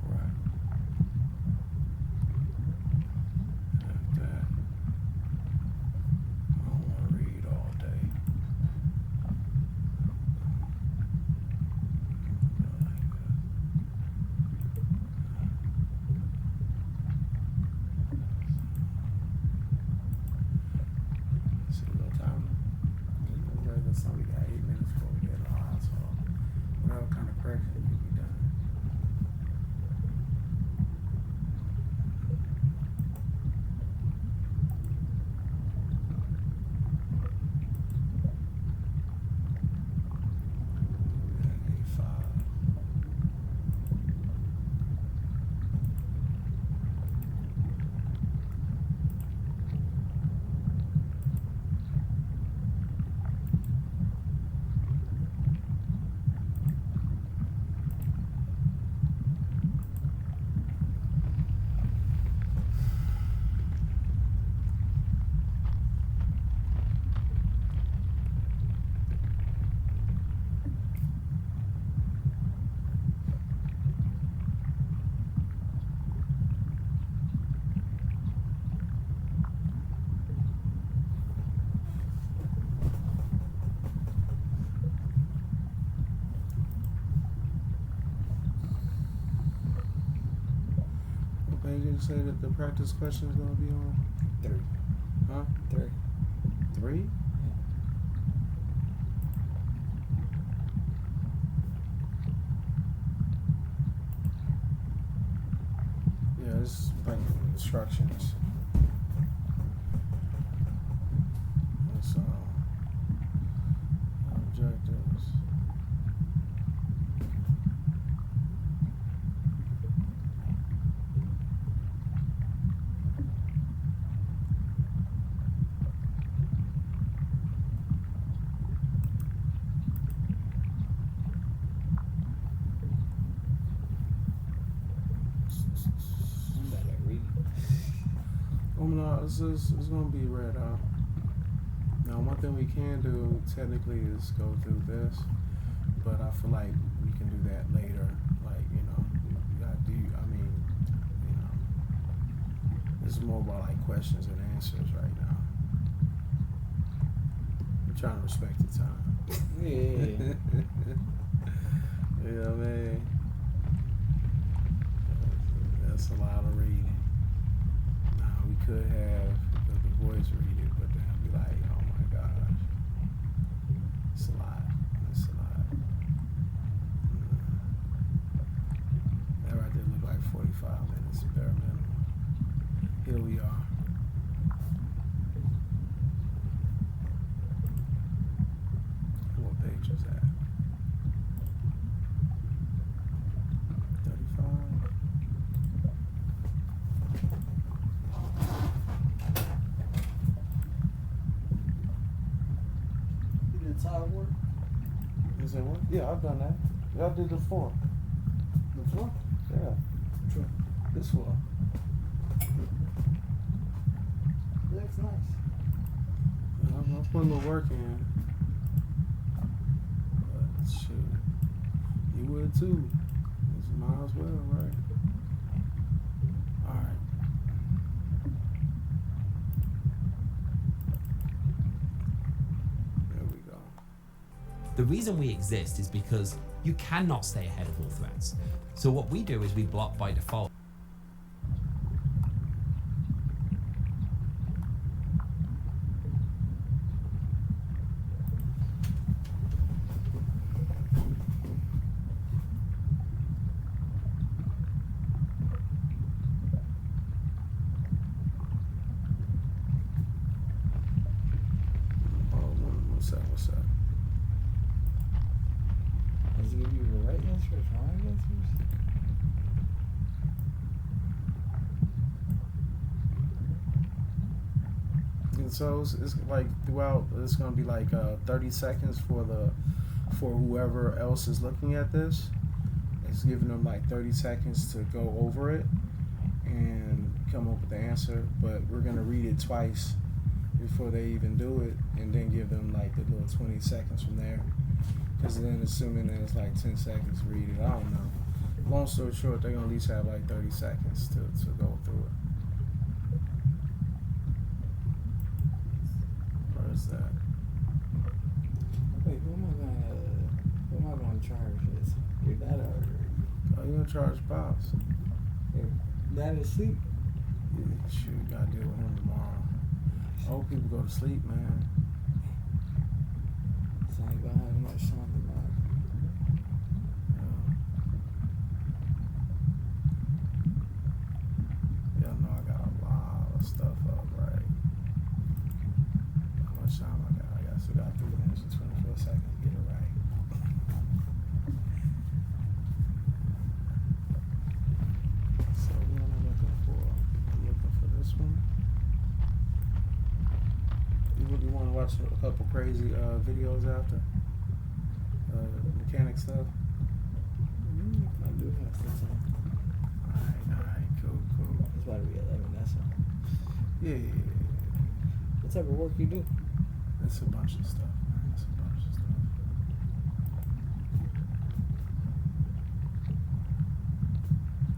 Alright. Have that. I don't want to read all day. See a little time. It's only got 8 minutes before we get live, so whatever kind of correction can be done. What page did you say that the practice question is going to be on? 3. Huh? 3. 3? Yeah, it's like instructions. It's objectives. I'm bad at reading. No, it's going to be read out. Now, one thing we can do technically is go through this, but I feel like we can do that later. Like, you know, this is more about like questions and answers right now. I'm trying to respect the time. Yeah. You know what I mean? That's a lot of reading. Now, we could have the voice read it, but then I'd be like, oh my gosh. It's a lot. It's a lot. That right there look like 45 minutes, bare minimum. Here we are. What page is that? 35? You did tile work? Is that what? Yeah, I've done that. Y'all did the floor. The floor? Yeah. Sure. This floor. That's nice. I'm putting the work in. But shoot. You would too. Might as well, right? Alright. There we go. The reason we exist is because you cannot stay ahead of all threats. So what we do is we block by default. What's up? Does it give you the right answers, wrong answers? And so it's like throughout, it's gonna be like 30 seconds for whoever else is looking at this. It's giving them like 30 seconds to go over it and come up with the answer. But we're gonna read it twice before they even do it, and then give them like the little 20 seconds from there. Because then assuming that it's like 10 seconds to read it, I don't know. Long story short, they're gonna at least have like 30 seconds to go through it. Where is that? Wait, who am I gonna charge this? Your dad or Oh, you gonna charge Pops? your dad is asleep? Yeah, shoot, gotta deal with him tomorrow. Old people go to sleep, man. So I ain't gonna have much time tomorrow. Y'all know I got a lot of stuff up, right? How much time I got? I still got 3 minutes and 24 seconds to get it right. So what am I looking for? I'm looking for this one. You want to watch a couple crazy videos after? Mechanic stuff? I do have some time. Alright, cool. It's about to be 11, that's all. Yeah. What type of work you do? It's a bunch of stuff, man. It's a bunch of stuff.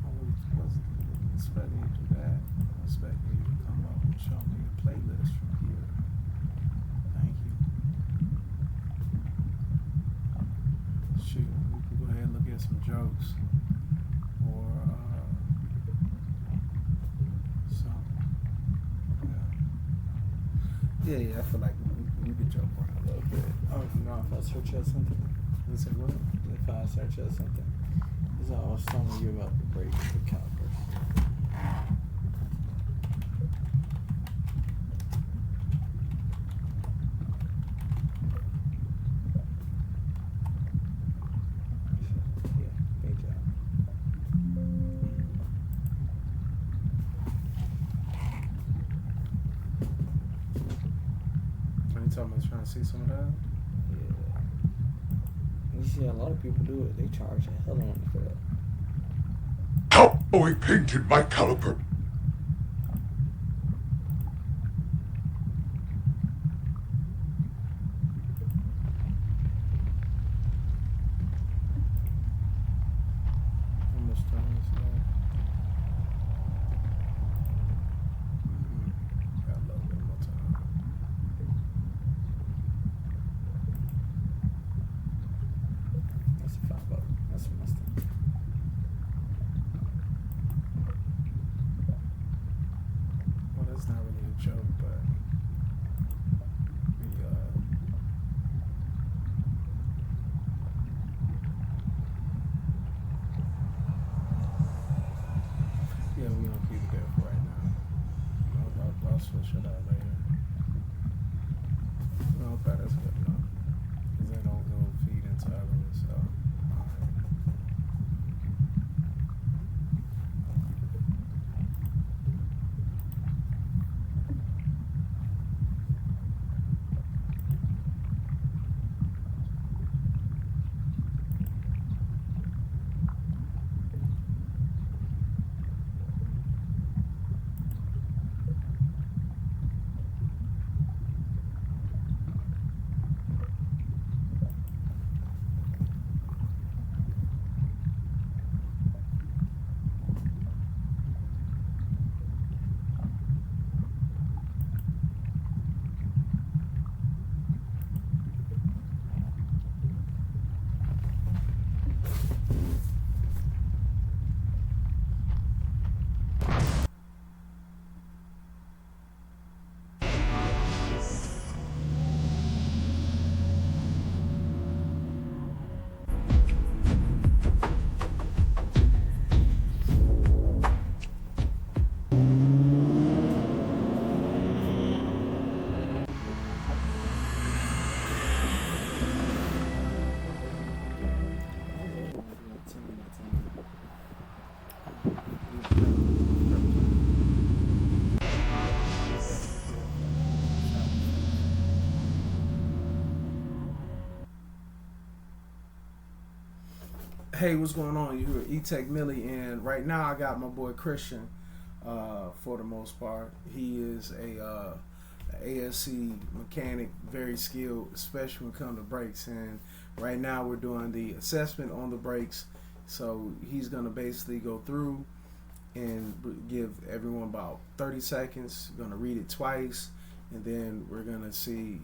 I wasn't expecting you to do that. I was expecting you to come up and show me the playlist from here. Thank you. Shoot, we can go ahead and look at some jokes. Or, something. Yeah, I feel like we could joke around a little bit. Oh, no, if I search out something. You say what? If I search out something. This is all I was telling you about the break the calipers. Yeah, great job. Anytime I was trying to see some of that. Yeah. You see a lot of people do it. They charge a hell of money for that. Cowboy painted my caliper. How much time is that? Got a little bit more time. That's a $5. That's a Mustang. Well, that's not really a joke, but we yeah, we gonna keep it there for right now. I'll switch it out later. No, okay, that's good enough. Cause they don't go feed into others, so. Alright. Hey, what's going on? You're E-Tech Millie, and right now I got my boy Christian. For the most part, he is a ASC mechanic, very skilled, especially when it comes to brakes. And Right now we're doing the assessment on the brakes. So he's gonna basically go through and give everyone about 30 seconds. Gonna read it twice, and then we're gonna see,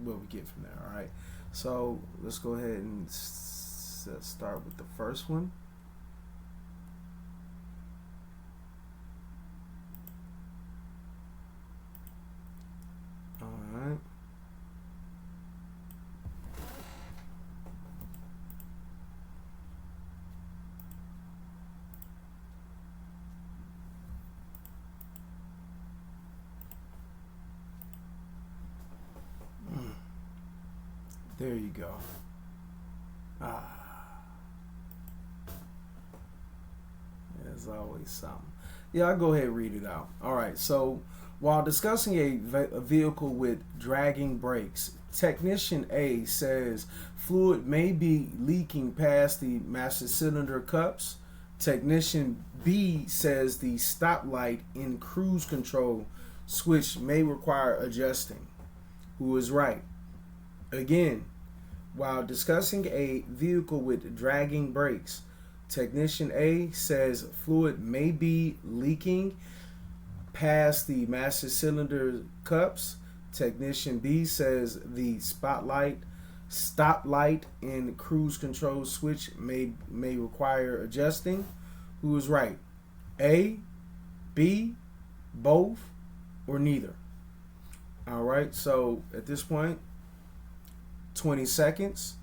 what we get from there. All right. So let's go ahead and start with the first one. All right. There you go. There's always something. Yeah, I'll go ahead and read it out. All right. So while discussing a vehicle with dragging brakes, Technician A says fluid may be leaking past the master cylinder cups. Technician B says the stoplight in cruise control switch may require adjusting. Who is right? Again, while discussing a vehicle with dragging brakes, Technician A says fluid may be leaking past the master cylinder cups. Technician B says the stoplight in cruise control switch may require adjusting. Who is right? A, B, both, or neither? All right, so at this point, 20 seconds.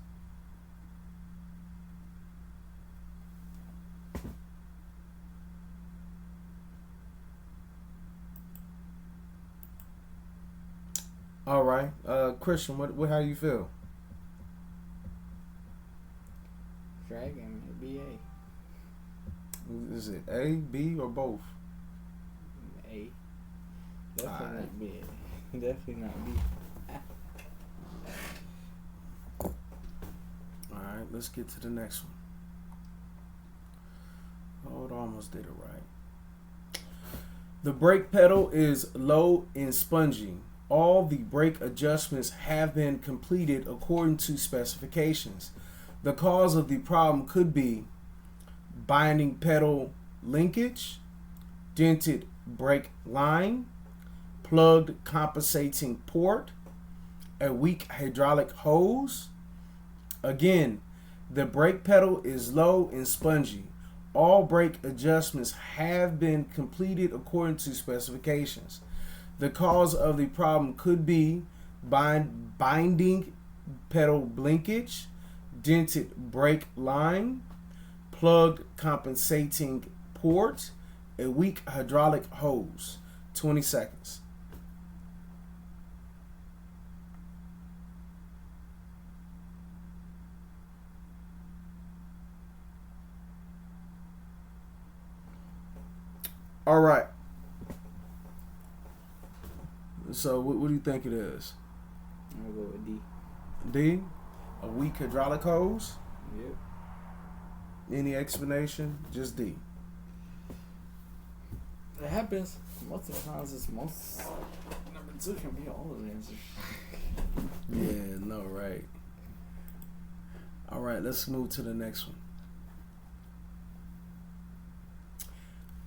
All right, Christian, what how you feel? Dragon, maybe Is it A, B, or both? A. Definitely Alright. not B. Definitely not B. All right, let's get to the next one. Oh, it almost did it right. The brake pedal is low and spongy. All the brake adjustments have been completed according to specifications. The cause of the problem could be binding pedal linkage, dented brake line, plugged compensating port, a weak hydraulic hose. Again, the brake pedal is low and spongy. All brake adjustments have been completed according to specifications. The cause of the problem could be binding pedal linkage, dented brake line, plugged compensating port, a weak hydraulic hose. 20 seconds. All right. So what do you think it is? I'm gonna go with D. D? A weak hydraulic hose? Yep. Any explanation? Just D. It happens. Most of the times it's most number 2 can be all of the answers. Yeah, no, right. All right, let's move to the next one.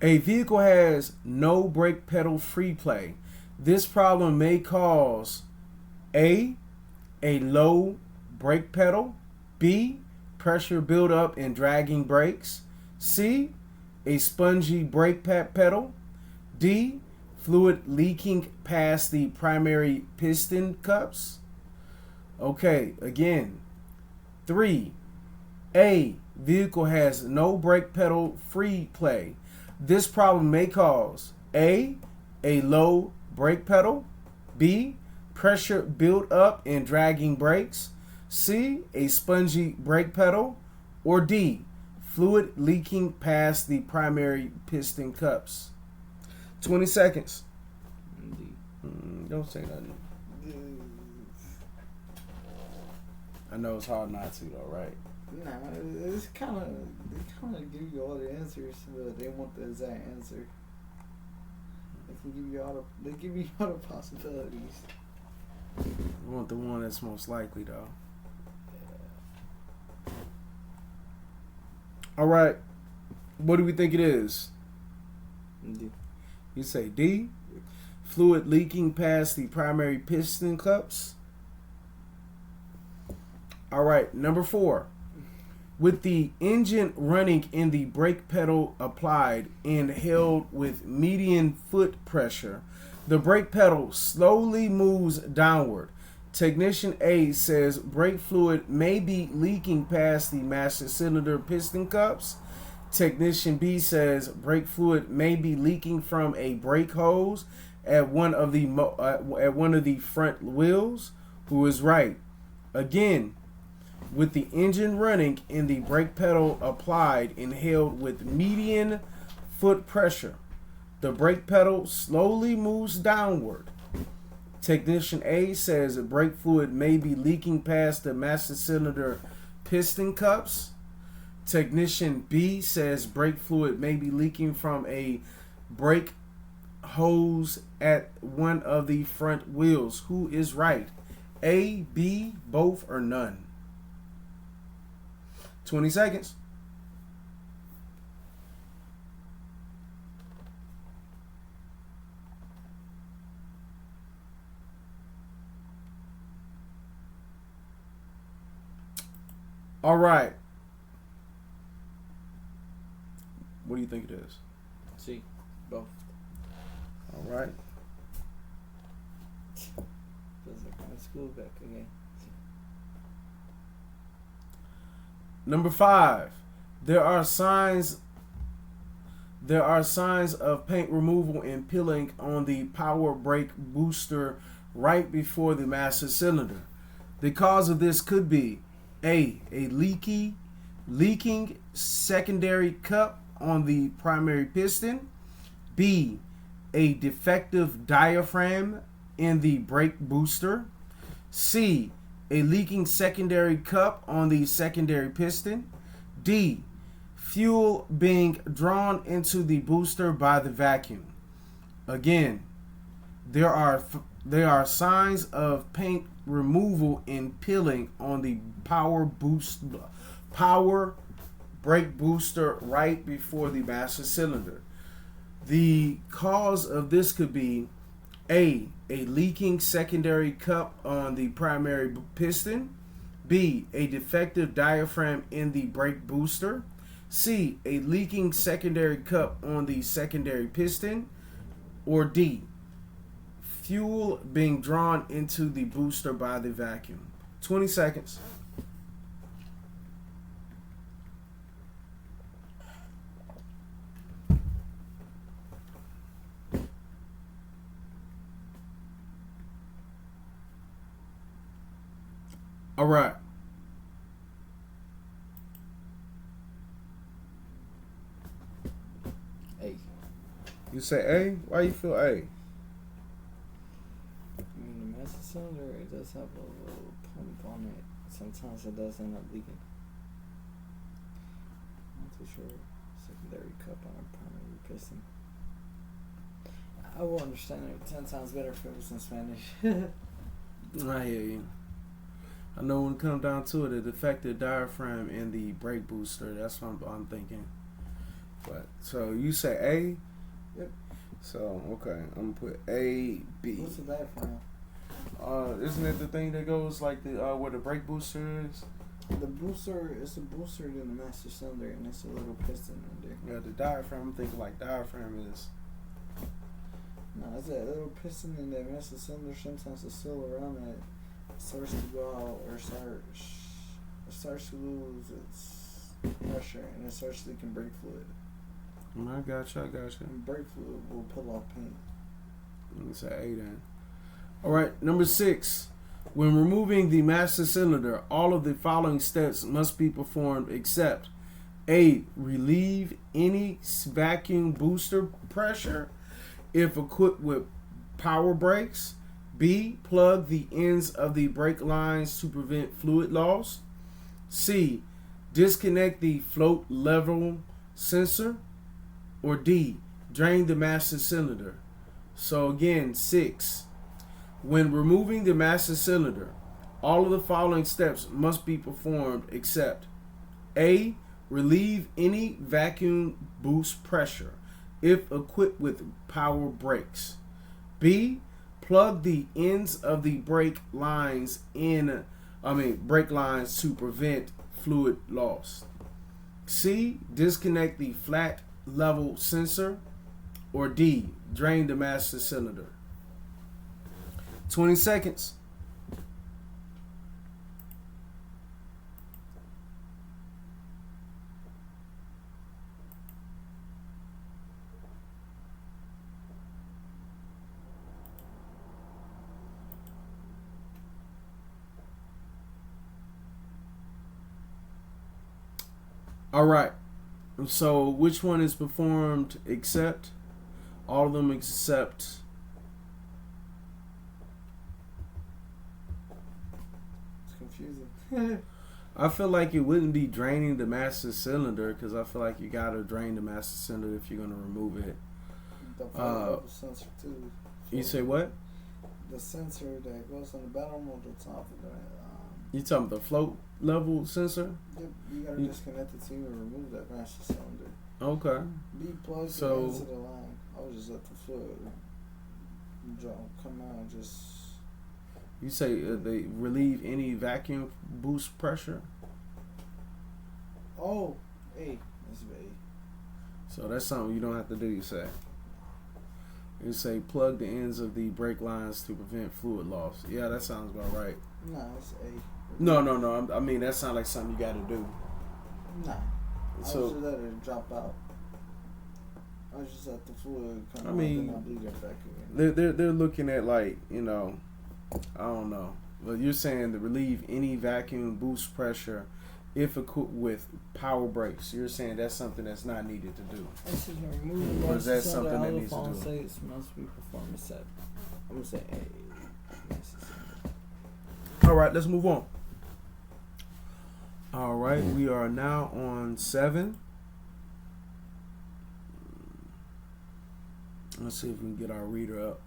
A vehicle has no brake pedal free play. This problem may cause A, low brake pedal, B, pressure buildup and dragging brakes, C, a spongy brake pedal, D, fluid leaking past the primary piston cups. Okay, again. 3, A, vehicle has no brake pedal free play. This problem may cause A, low brake pedal, B, pressure build up and dragging brakes, C, a spongy brake pedal, or D, fluid leaking past the primary piston cups. 20 seconds. D. Don't say nothing. I know it's hard not to though, right? Nah, it's kind of they give you all the answers, but they want the exact answer. They give you all the possibilities. We want the one that's most likely though. All right. What do we think it is? D. You say D. Fluid leaking past the primary piston cups. All right. Number 4. With the engine running and the brake pedal applied and held with median foot pressure, the brake pedal slowly moves downward. Technician A says brake fluid may be leaking past the master cylinder piston cups. Technician B says brake fluid may be leaking from a brake hose at one of the front wheels. Who is right? Again, with the engine running and the brake pedal applied and held with median foot pressure, the brake pedal slowly moves downward. Technician A says brake fluid may be leaking past the master cylinder piston cups. Technician B says brake fluid may be leaking from a brake hose at one of the front wheels. Who is right? A, B, both, or none? 20 seconds. All right. What do you think it is? C. Both. All right. Feels like I'm in school back again. Number 5. There are signs of paint removal and peeling on the power brake booster right before the master cylinder. The cause of this could be A leaking secondary cup on the primary piston. B, a defective diaphragm in the brake booster. C, a leaking secondary cup on the secondary piston. D, fuel being drawn into the booster by the vacuum. Again, there are signs of paint removal and peeling on the power brake booster right before the master cylinder. The cause of this could be A leaking secondary cup on the primary piston. B, a defective diaphragm in the brake booster. C, a leaking secondary cup on the secondary piston. Or D, fuel being drawn into the booster by the vacuum. 20 seconds. All right. A. You say A? Why you feel A? I mean, the master cylinder, it does have a little pump on it. Sometimes it does end up leaking. I'm not too sure. Secondary cup on a primary piston. I will understand it 10 times better if it was in Spanish. I hear you. I know when it comes down to it, a defective diaphragm in the brake booster. That's what I'm thinking. But so you say A? Yep. So okay, I'm gonna put A, B. What's the diaphragm? Isn't it the thing that goes like the where the brake booster is? The booster is a booster in the master cylinder, and it's a little piston in there. Yeah, the diaphragm. I'm thinking like diaphragm is. No, it's that little piston in that master cylinder. Sometimes it's still around that. Starts to go out or starts to lose its pressure, and it starts leaking brake fluid. I got you. And brake fluid will pull off paint. Let me say A then. All right, number 6. When removing the master cylinder, all of the following steps must be performed except A, relieve any vacuum booster pressure if equipped with power brakes. B, plug the ends of the brake lines to prevent fluid loss. C, disconnect the float level sensor. Or D, drain the master cylinder. So again, 6. When removing the master cylinder, all of the following steps must be performed except A, relieve any vacuum boost pressure if equipped with power brakes. B, plug the ends of the brake lines to prevent fluid loss. C, disconnect the flat level sensor. Or D, drain the master cylinder. 20 seconds. All right. So which one is performed except? All of them except. It's confusing. I feel like it wouldn't be draining the master cylinder because I feel like you gotta drain the master cylinder if you're gonna remove it. The sensor too. You say what? The sensor that goes on the bottom or the top of that. You talking about the float level sensor? Yep, you gotta disconnect the two and remove that master cylinder. Okay. Be plugged So- into the line. I would just let the fluid come out and just. You say they relieve any vacuum boost pressure? Oh, hey, that's A. So that's something you don't have to do, you say. You say plug the ends of the brake lines to prevent fluid loss. Yeah, that sounds about right. Nah, it's A. No. I mean, that sounds like something you got to do. Nah. I So- was just let it drop out. I was just let the fluid come I out mean, and I bleed it back again. They're looking at like, I don't know. But you're saying to relieve any vacuum boost pressure if equipped with power brakes. You're saying that's something that's not needed to do. I should remove the Or is that master cylinder something that out of needs to false do? states must be performed except. I'm gonna say A. Master cylinder. All right, let's move on. All right, we are now on 7. Let's see if we can get our reader up.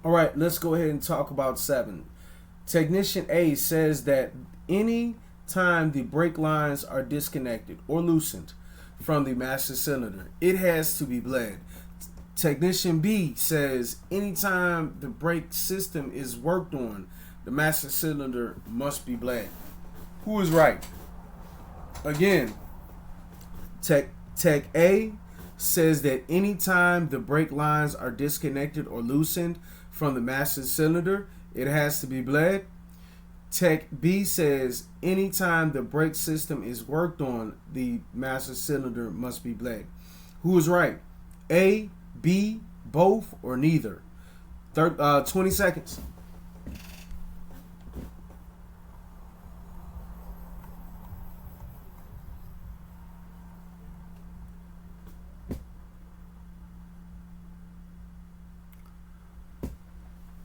All right, let's go ahead and talk about 7. Technician A says that any time the brake lines are disconnected or loosened from the master cylinder, it has to be bled. Technician B says anytime the brake system is worked on, the master cylinder must be bled. Who is right? Again, Tech A says that anytime the brake lines are disconnected or loosened from the master cylinder, it has to be bled. Tech B says anytime the brake system is worked on, the master cylinder must be bled. Who is right? A, B, both, or neither? 20 seconds.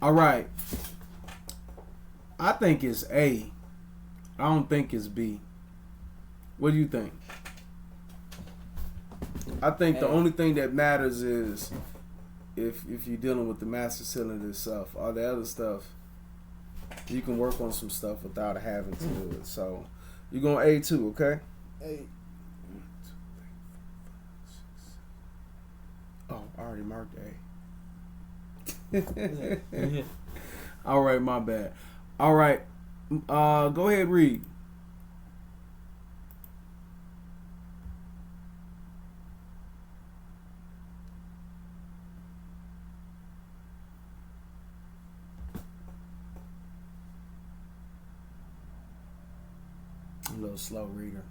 All right. I think it's A. I don't think it's B. What do you think? I think the only thing that matters is if you're dealing with the master cylinder itself. All the other stuff, you can work on some stuff without having to do it. So you're going A too, okay? A. Oh, I already marked A. All right, my bad. All right, go ahead, read. A little slow reader.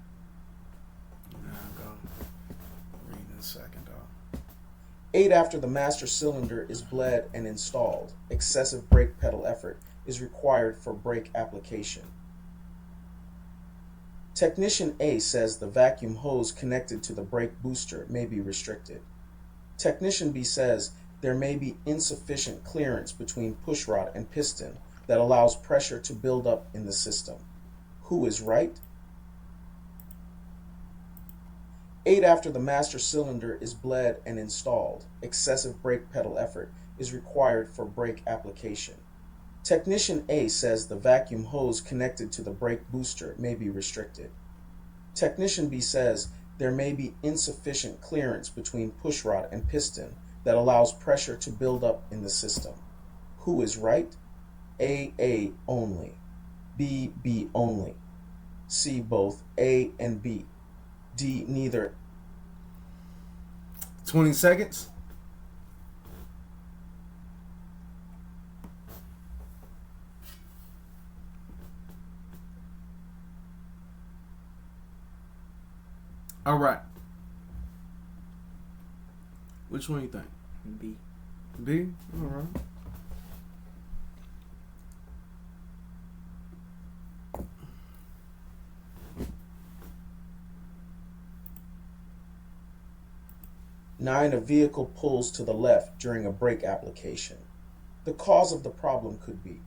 Now go. Read in a second, dog. 8 after the master cylinder is bled and installed, excessive brake pedal effort is required for brake application. Technician A says the vacuum hose connected to the brake booster may be restricted. Technician B says there may be insufficient clearance between pushrod and piston that allows pressure to build up in the system. Who is right? 8 after the master cylinder is bled and installed, excessive brake pedal effort is required for brake application. Technician A says the vacuum hose connected to the brake booster may be restricted. Technician B says there may be insufficient clearance between pushrod and piston that allows pressure to build up in the system. Who is right? A only. B only. C both A and B. D neither. 20 seconds. All right. Which one you think? B. B? All right. Nine, a vehicle pulls to the left during a brake application. The cause of the problem could be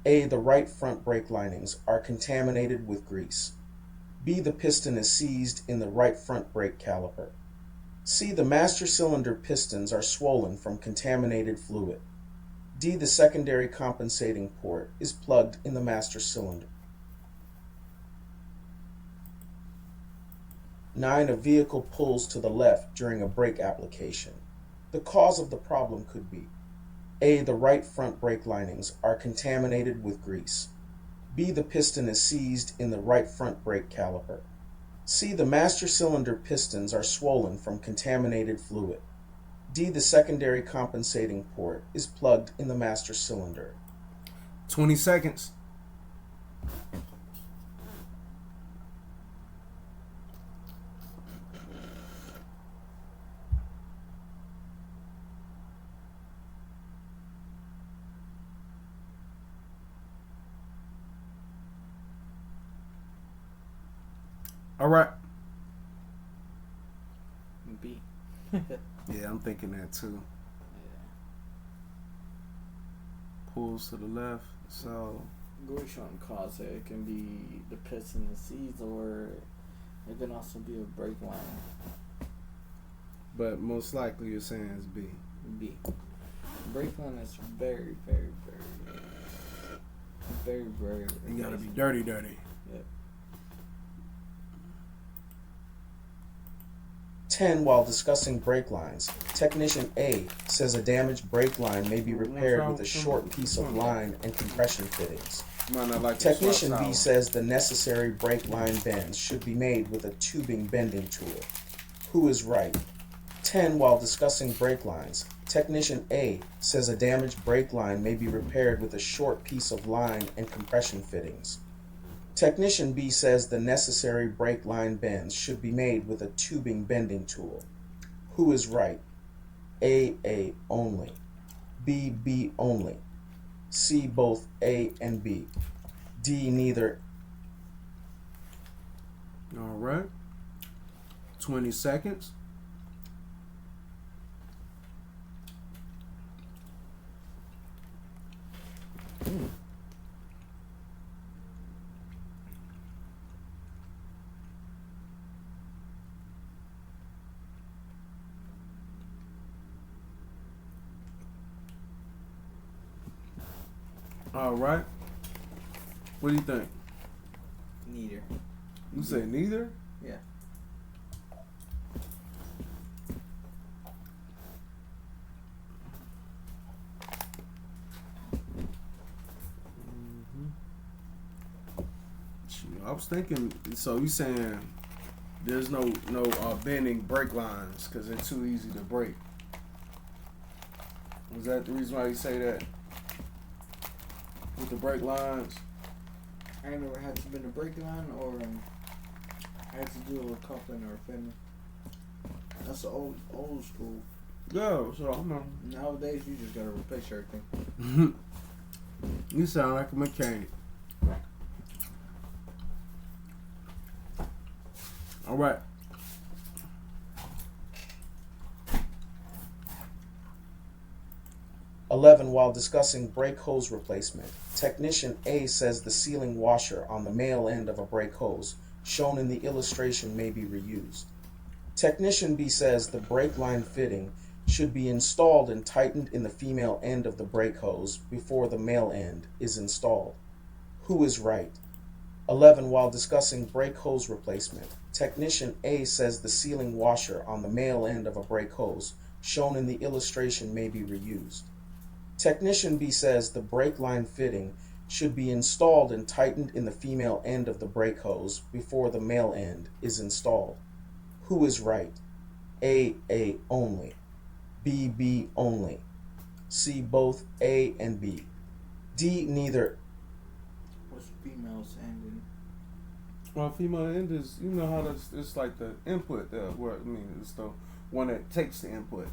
A, the right front brake linings are contaminated with grease. B, the piston is seized in the right front brake caliper. C, the master cylinder pistons are swollen from contaminated fluid. D, the secondary compensating port is plugged in the master cylinder. 9, a vehicle pulls to the left during a brake application. The cause of the problem could be A, the right front brake linings are contaminated with grease. B, the piston is seized in the right front brake caliper. C, the master cylinder pistons are swollen from contaminated fluid. D, the secondary compensating port is plugged in the master cylinder. 20 seconds. All right. B. Yeah, I'm thinking that too. Pulls to the left, so Which one cause it? It can be the piston and seized, or it can also be a brake line. but most likely you're saying it's B. B. Brake line is very, very, very, very. You gotta be dirty. Yep. 10, while discussing brake lines, technician A says a damaged brake line may be repaired with a short piece of line and compression fittings. Might not like Technician B says the necessary brake line bends should be made with a tubing bending tool. Who is right? 10, while discussing brake lines, technician A says a damaged brake line may be repaired with a short piece of line and compression fittings. Technician B says the necessary brake line bends should be made with a tubing bending tool. Who is right? A only. B only. C both A and B. D neither. All right. 20 seconds. All right. What do you think? Neither. You say neither? Yeah. I was thinking. So you saying there's no bending brake lines because they're too easy to break? Was that the reason why you say that? With the brake lines? I never had to bend a brake line, or I had to do a little coupling or fending. That's the old school. Yeah, so I'm not. Nowadays, you just gotta replace everything. You sound like a mechanic. All right. While discussing brake hose replacement, technician A says the sealing washer on the male end of a brake hose shown in the illustration may be reused. Technician B says the brake line fitting should be installed and tightened in the female end of the brake hose before the male end is installed. Who is right? 11. While discussing brake hose replacement, Technician A says the sealing washer on the male end of a brake hose shown in the illustration may be reused. Technician B says the brake line fitting should be installed and tightened in the female end of the brake hose before the male end is installed. Who is right? A only. B only. C both A and B. D neither. What's females ending? Well, female end is, you know how that's, it's like the input, where, I mean, it's the one that takes the input.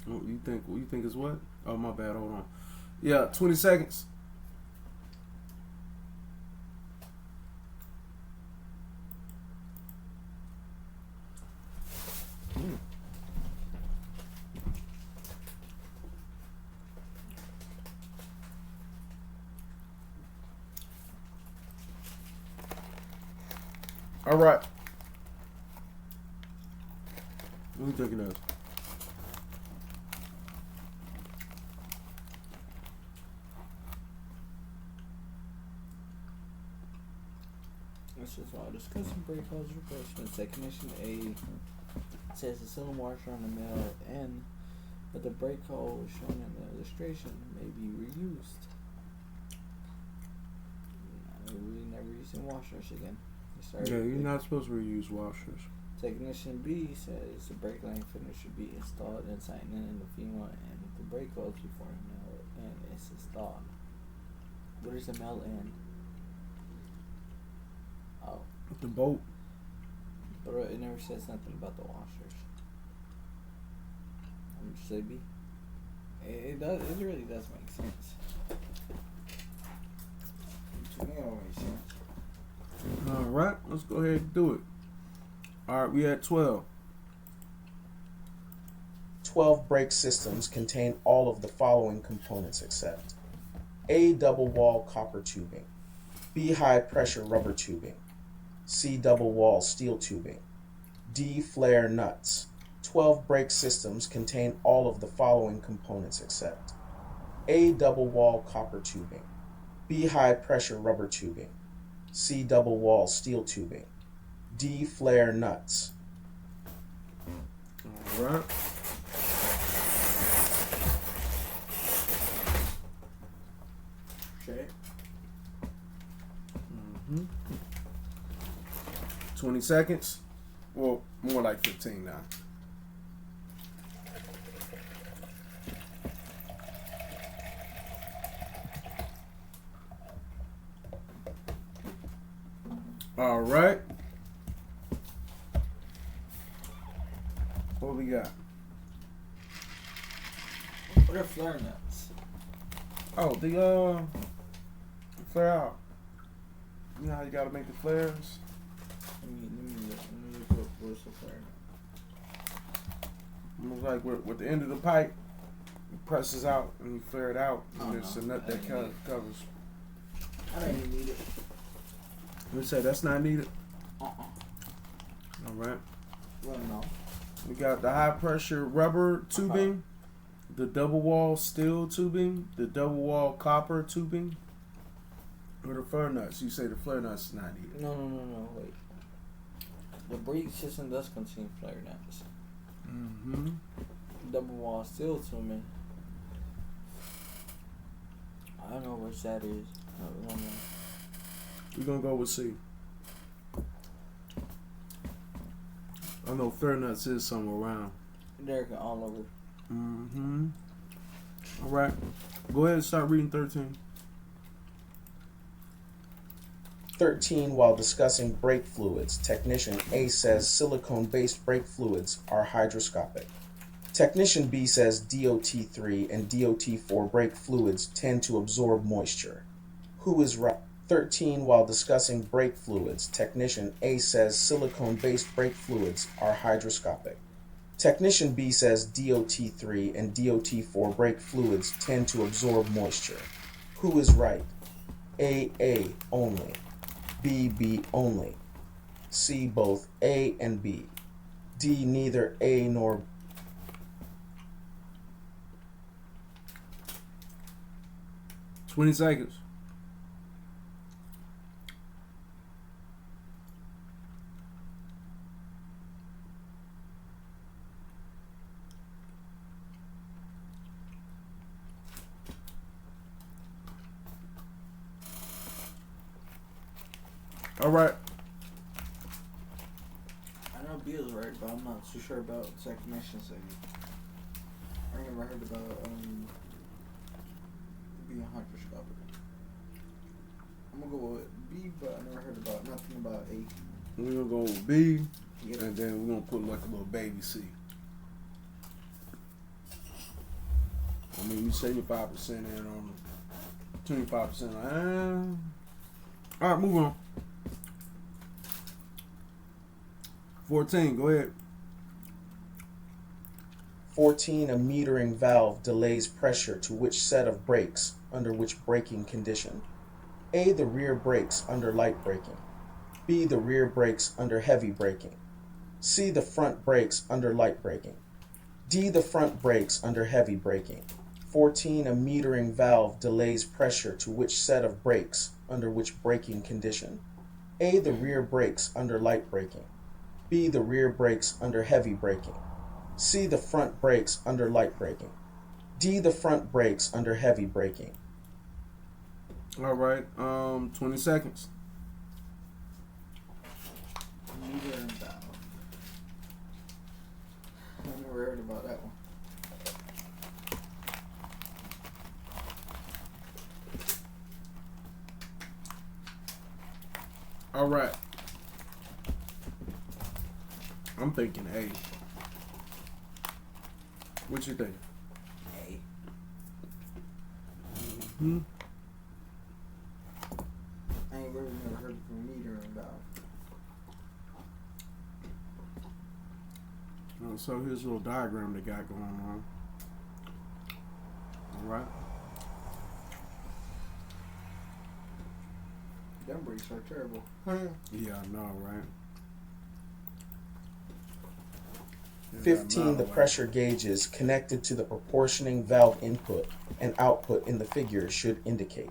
Oh, you think is what? Oh, my bad, hold on. Yeah, 20 seconds. All right. What are you thinking of? This is while discussing brake hose replacement. Technician A says the cylinder washer on the male end of the brake hose shown in the illustration may be reused. We never using washers again. Yeah, you're not supposed to reuse washers. Technician B says the brake line fitting should be installed and tightened in the female end of the brake hose before the male end is installed. What is the male end? Oh, The bolt. but it never says nothing about the washers. I'm just say B. It does. It really does make sense. To me, it all makes sense. All right, let's go ahead and do it. All right, we at 12. 12 brake systems contain all of the following components except A. Double wall copper tubing, B. High pressure rubber tubing, C. Double wall steel tubing, D. Flare nuts. 12 brake systems contain all of the following components except A. Double wall copper tubing, B. High pressure rubber tubing, C. Double wall steel tubing, D. Flare nuts. All right. Check. 20 seconds. Well, more like 15 now. All right. What we got? What are flare nuts? Oh, the flare out. You know how you gotta make the flares? Let me look up what's a flare nut. It's like with the end of the pipe, it presses out and you flare it out, and Oh, there's no. a nut I that didn't need covers. I don't even need it. We say that's not needed. All right. Well, no. We got the high pressure rubber tubing, the double wall steel tubing, the double wall copper tubing, or the flare nuts. You say the flare nuts is not needed. No, wait. The brake system does contain flare nuts. Mm-hmm. Double wall steel tubing. I don't know which that is. I don't know. We're gonna go with C. I know flare nuts is somewhere around. They're all over. Mm-hmm. All right. Go ahead and start reading 13. 13. While discussing brake fluids, Technician A says silicone-based brake fluids are hygroscopic. Technician B says DOT3 and DOT4 brake fluids tend to absorb moisture. Who is right? 13. While discussing brake fluids, Technician A says silicone-based brake fluids are hygroscopic. Technician B says DOT3 and DOT4 brake fluids tend to absorb moisture. Who is right? A only. B, B only. C, both A and B. D, neither A nor 20 seconds. All right. I know B is right, but I'm not too sure about the technician saying. I never heard about being Hunter's cover. I'm gonna go with B, but I never heard about nothing about A. We're gonna go with B, Yep. and then we're gonna put like a little baby C. I mean, you 75% in on 25%. All right, move on. 14, go ahead. 14. A metering valve delays pressure to which set of brakes under which braking condition? A. The rear brakes under light braking. B. The rear brakes under heavy braking. C. The front brakes under light braking. D. The front brakes under heavy braking. 14. A metering valve delays pressure to which set of brakes under which braking condition? A. The rear brakes under light braking. B. The rear brakes under heavy braking. C. The front brakes under light braking. D. The front brakes under heavy braking. All right, 20 seconds. Meter and valve. I never heard about that one. All right. I'm thinking A. What you think? A. Hmm. I ain't really never heard of a meter and valve. So here's a little diagram they got going on. All right. Them brakes are terrible. Yeah, I know, right? 15. The pressure gauges connected to the proportioning valve input and output in the figure should indicate: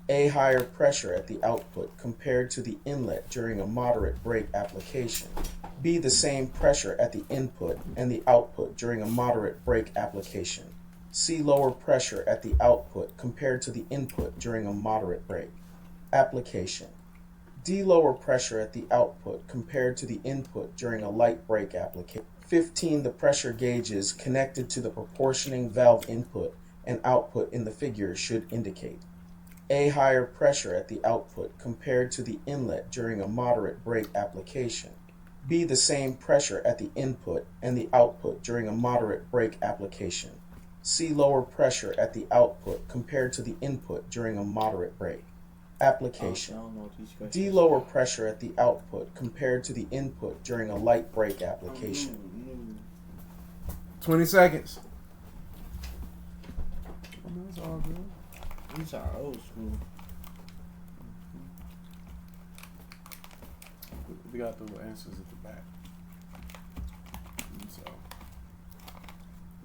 A. Higher pressure at the output compared to the inlet during a moderate brake application. B. The same pressure at the input and the output during a moderate brake application. C. Lower pressure at the output compared to the input during a moderate brake application. D. Lower pressure at the output compared to the input during a light brake application. 15. The pressure gauges connected to the proportioning valve input and output in the figure should indicate: A. Higher pressure at the output compared to the inlet during a moderate brake application. B. The same pressure at the input and the output during a moderate brake application. C. Lower pressure at the output compared to the input during a moderate brake application. I don't know what these questions D. Lower pressure at the output compared to the input during a light brake application. 20 seconds. Oh, that's all good. These are old school. We got the answers at the back. And so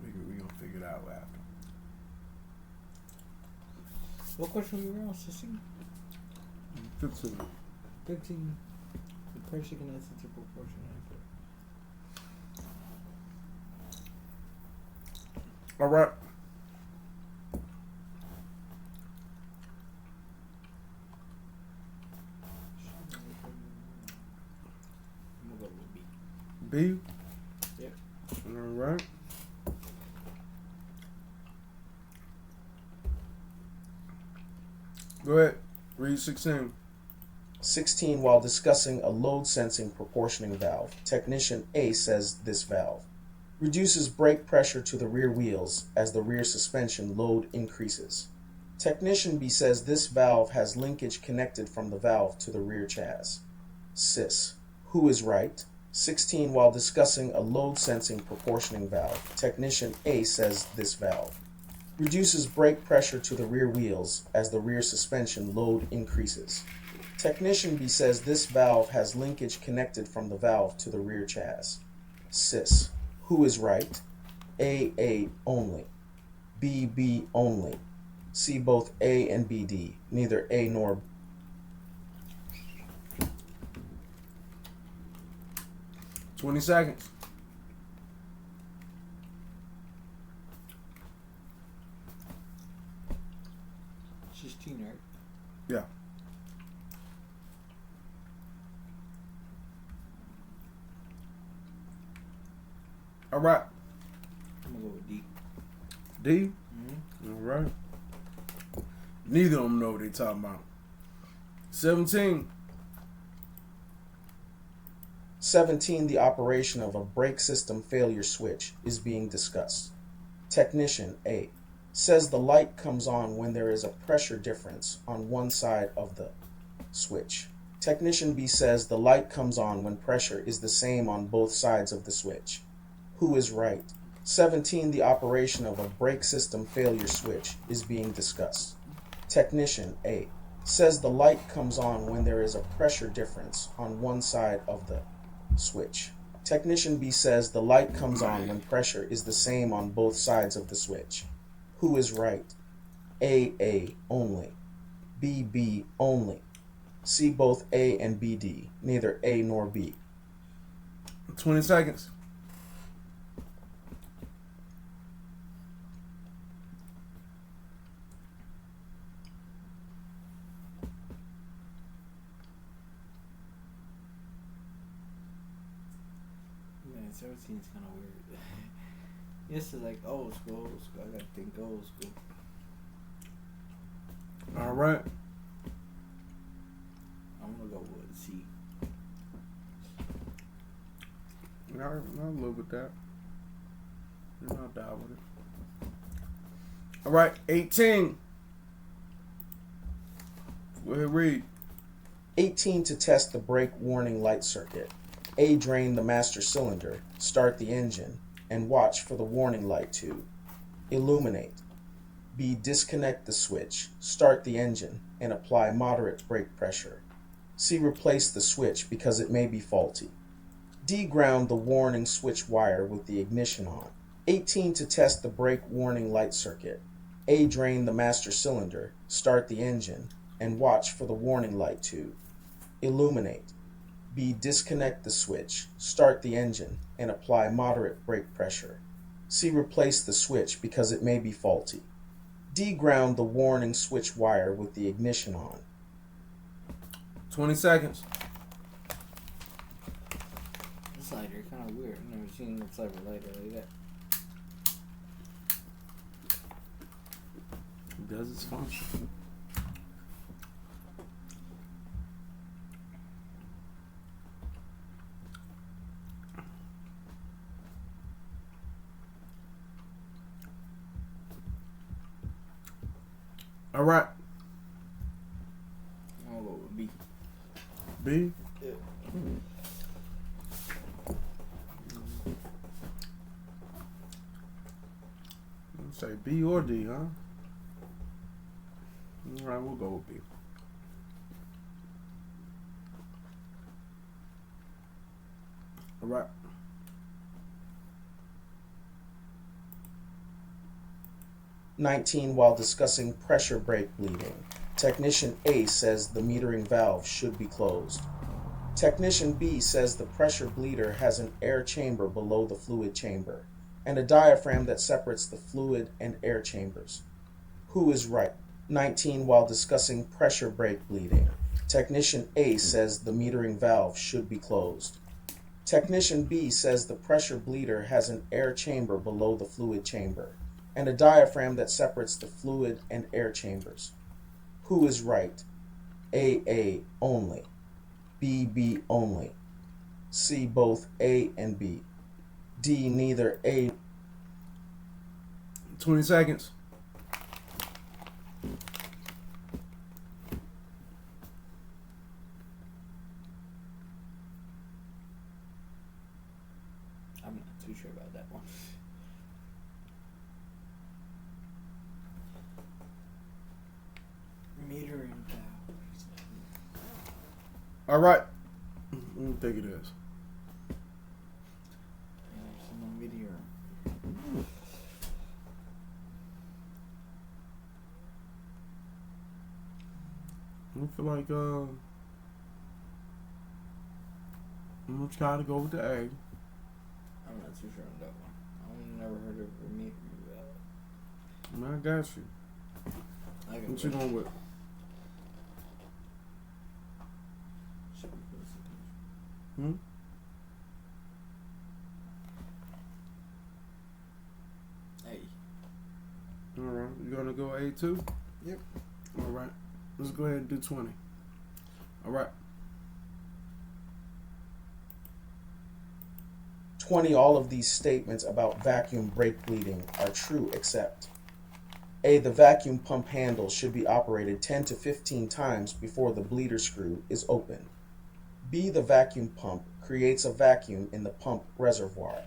we gonna figure it out after. What question we were on, 16? 15. 15. The pressure connected to proportional input. All right. I'm gonna go with B. B. Yep. All right. Go ahead. Read 16. 16. While discussing a load sensing proportioning valve, technician A says this valve reduces brake pressure to the rear wheels as the rear suspension load increases. Technician B says this valve has linkage connected from the valve to the rear chassis. Sis. Who is right? 16. While discussing a load sensing proportioning valve, technician A says this valve reduces brake pressure to the rear wheels as the rear suspension load increases. Technician B says this valve has linkage connected from the valve to the rear chassis. Sis, who is right? A only. B only. C both A and BD, neither A nor 20 seconds. It's just teen, right? Yeah. All right. I'm gonna go with D. D. Mm-hmm. All right. Neither of them know what they talking about. 17. 17. The operation of a brake system failure switch is being discussed. Technician A says the light comes on when there is a pressure difference on one side of the switch. Technician B says the light comes on when pressure is the same on both sides of the switch. Who is right? 17. The operation of a brake system failure switch is being discussed. Technician A says the light comes on when there is a pressure difference on one side of the switch. Technician B says the light comes on when pressure is the same on both sides of the switch. Who is right? A only. B only. C both A and BD, neither A nor B. 20 seconds. Man, 17 is kind of weird. This is like old school. I gotta think old school. All right. I'm gonna go with C. I'll live with that. I'll die with it. All right. 18. Go ahead, read. 18. To test the brake warning light circuit. A. Drain the master cylinder, start the engine, and watch for the warning light to illuminate. B. Disconnect the switch, start the engine, and apply moderate brake pressure. C. Replace the switch because it may be faulty. D. Ground the warning switch wire with the ignition on. 18. To test the brake warning light circuit. A. Drain the master cylinder, start the engine, and watch for the warning light to illuminate. B. Disconnect the switch, start the engine, and apply moderate brake pressure. C. Replace the switch because it may be faulty. D. Ground the warning switch wire with the ignition on. 20 seconds. This lighter kind of weird. I've never seen this type of lighter like that. It does its function. All right. I'm gonna go with B. B. Yeah. Let's say B or D, huh? All right, we'll go with B. All right. "19. While discussing pressure brake bleeding, Technician A says the metering valve should be closed. Technician B says the pressure bleeder has an air chamber below the fluid chamber and a diaphragm that separates the fluid and air chambers. Who is right? 19. While discussing pressure brake bleeding, Technician A says the metering valve should be closed. Technician B says the pressure bleeder has an air chamber below the fluid chamber and a diaphragm that separates the fluid and air chambers. Who is right? A only. B only. C both A and B. D neither A. 20 seconds. I'm not too sure about that one. Metering valve. All right. What do you think it is? Anderson and Meteor. I feel like I'm gonna try to go with the A. I'm not too sure on that one. I've never heard of Meteor. Man, I got you. I can What you going with? Should be close to Hmm? Hey. All right. You gonna go A2? Yep. All right. Let's go ahead and do 20. All right. 20. All of these statements about vacuum brake bleeding are true except A. The vacuum pump handle should be operated 10 to 15 times before the bleeder screw is open. B. The vacuum pump creates a vacuum in the pump reservoir.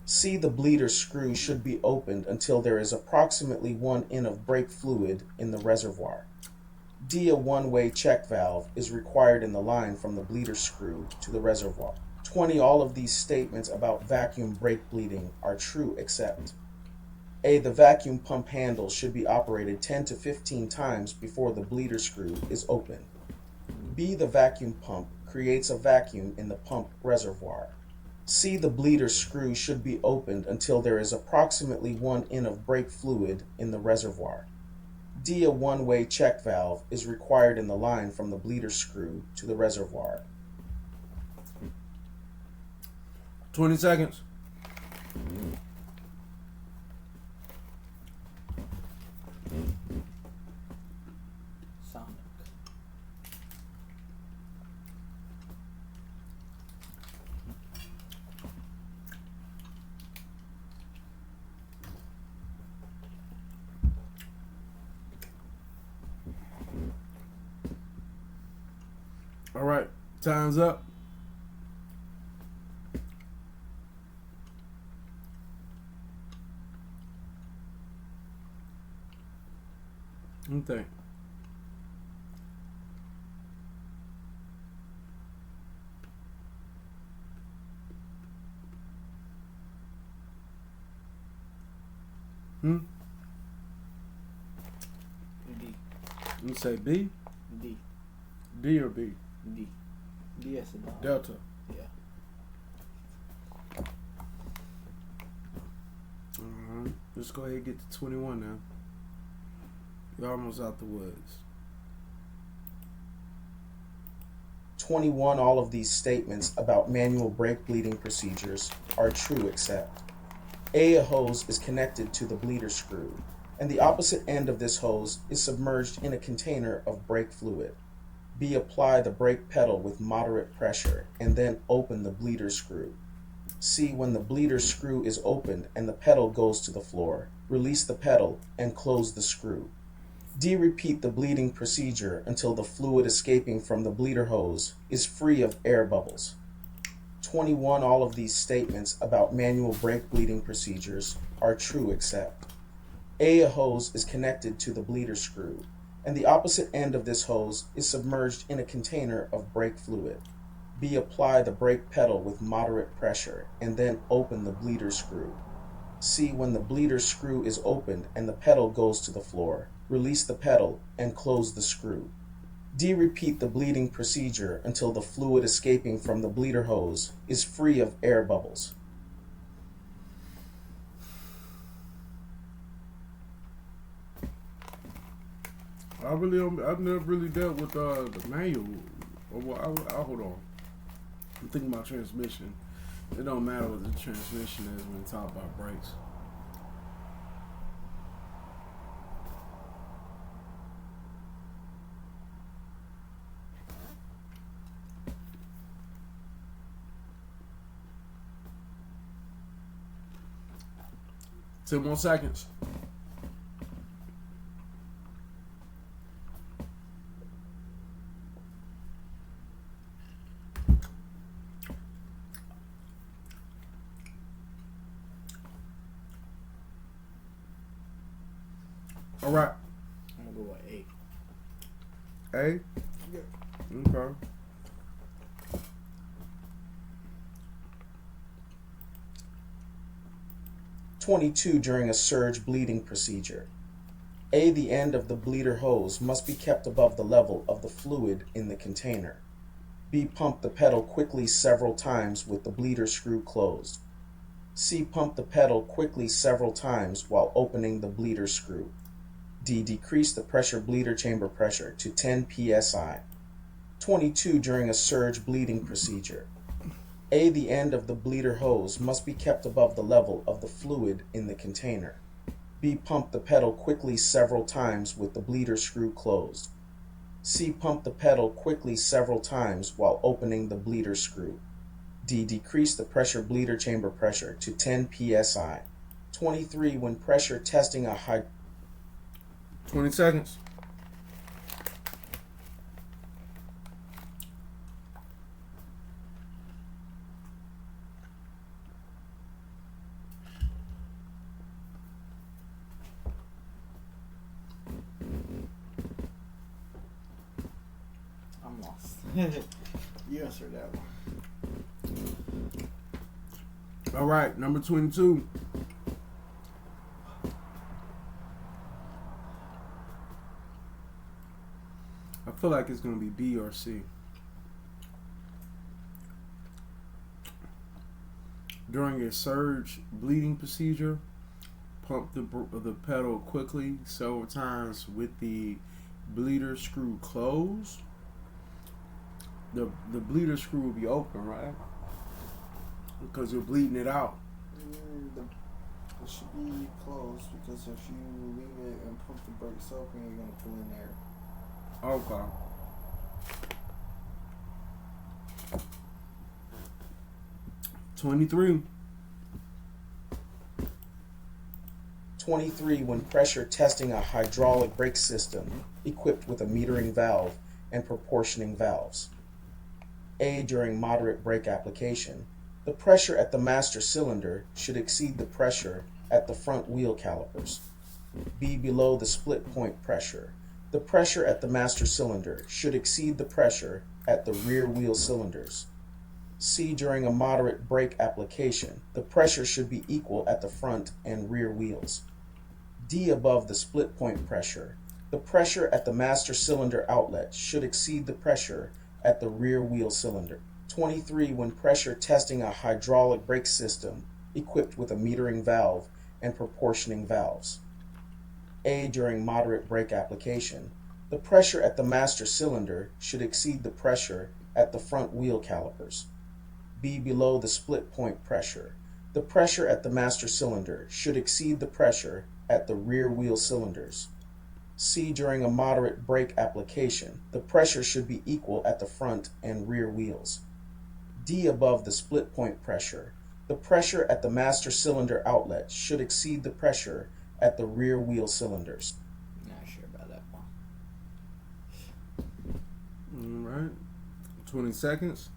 C. The bleeder screw should be opened until there is approximately 1 in of brake fluid in the reservoir. D. A one-way check valve is required in the line from the bleeder screw to the reservoir. 20. All of these statements about vacuum brake bleeding are true except A. The vacuum pump handle should be operated 10 to 15 times before the bleeder screw is open. B. The vacuum pump creates a vacuum in the pump reservoir. C. The bleeder screw should be opened until there is approximately 1 in of brake fluid in the reservoir. D. A one-way check valve is required in the line from the bleeder screw to the reservoir. 20 seconds. Sonic. All right. Time's up. What do you think? Hmm? D. You say B? D. D or B? D. D as a dog. Delta. Yeah. Alright. Let's go ahead and get to 21 now. You're almost out the woods. 21. All of these statements about manual brake bleeding procedures are true except A. A hose is connected to the bleeder screw, and the opposite end of this hose is submerged in a container of brake fluid. B. Apply the brake pedal with moderate pressure and then open the bleeder screw. C. When the bleeder screw is opened and the pedal goes to the floor, release the pedal and close the screw. D. Repeat the bleeding procedure until the fluid escaping from the bleeder hose is free of air bubbles. 21. All of these statements about manual brake bleeding procedures are true except A. A hose is connected to the bleeder screw, and the opposite end of this hose is submerged in a container of brake fluid. B. Apply the brake pedal with moderate pressure and then open the bleeder screw. C. When the bleeder screw is opened and the pedal goes to the floor, release the pedal and close the screw. D. Repeat the bleeding procedure until the fluid escaping from the bleeder hose is free of air bubbles. I've never really dealt with the manual. I'll hold on. I'm thinking about transmission. It don't matter what the transmission is when you talk about brakes. Ten more seconds. All right. I'm gonna go with A. A. Yep. Okay. 22 during a surge bleeding procedure. A. The end of the bleeder hose must be kept above the level of the fluid in the container. B. Pump the pedal quickly several times with the bleeder screw closed. C. Pump the pedal quickly several times while opening the bleeder screw. D. Decrease the pressure bleeder chamber pressure to 10 psi. 22 during a surge bleeding procedure. A. The end of the bleeder hose must be kept above the level of the fluid in the container. B. Pump the pedal quickly several times with the bleeder screw closed. C. Pump the pedal quickly several times while opening the bleeder screw. D. Decrease the pressure bleeder chamber pressure to 10 psi. 23 when pressure testing a high 20 seconds. I'm lost. You answered that one. All right, number 22. I feel like it's going to be B or C. During a surge bleeding procedure, pump the pedal quickly several times with the bleeder screw closed. The bleeder screw will be open, right? Because you're bleeding it out. It should be closed because if you leave it and pump the brakes open, you're gonna pull in air. Okay. '23. 23 when pressure testing a hydraulic brake system equipped with a metering valve and proportioning valves. A. During moderate brake application, the pressure at the master cylinder should exceed the pressure at the front wheel calipers. B. Below the split point pressure, the pressure at the master cylinder should exceed the pressure at the rear wheel cylinders. C. During a moderate brake application, the pressure should be equal at the front and rear wheels. D. Above the split point pressure, the pressure at the master cylinder outlet should exceed the pressure at the rear wheel cylinder. 23 when pressure testing a hydraulic brake system equipped with a metering valve and proportioning valves. A. During moderate brake application, the pressure at the master cylinder should exceed the pressure at the front wheel calipers. B. Below the split point pressure, the pressure at the master cylinder should exceed the pressure at the rear wheel cylinders. C. During a moderate brake application, the pressure should be equal at the front and rear wheels. D. Above the split point pressure, the pressure at the master cylinder outlet should exceed the pressure at the rear wheel cylinders. Not sure about that one. All right. 20 seconds.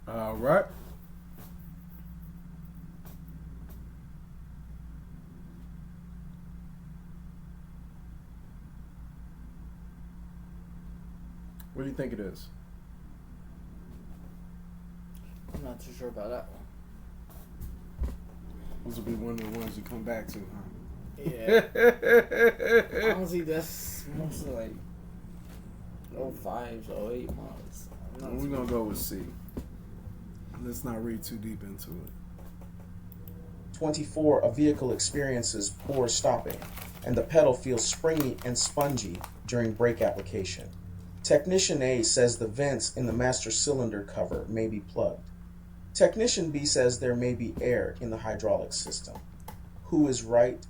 All right. What do you think it is? I'm not too sure about that one. Those will be one of the ones you come back to, huh? Yeah. Honestly, that's mostly like 05s, 08 models. We're going to go with C. Let's not read too deep into it. 24 a vehicle experiences poor stopping and the pedal feels springy and spongy during brake application. Technician A says the vents in the master cylinder cover may be plugged. Technician B says there may be air in the hydraulic system. Who is right?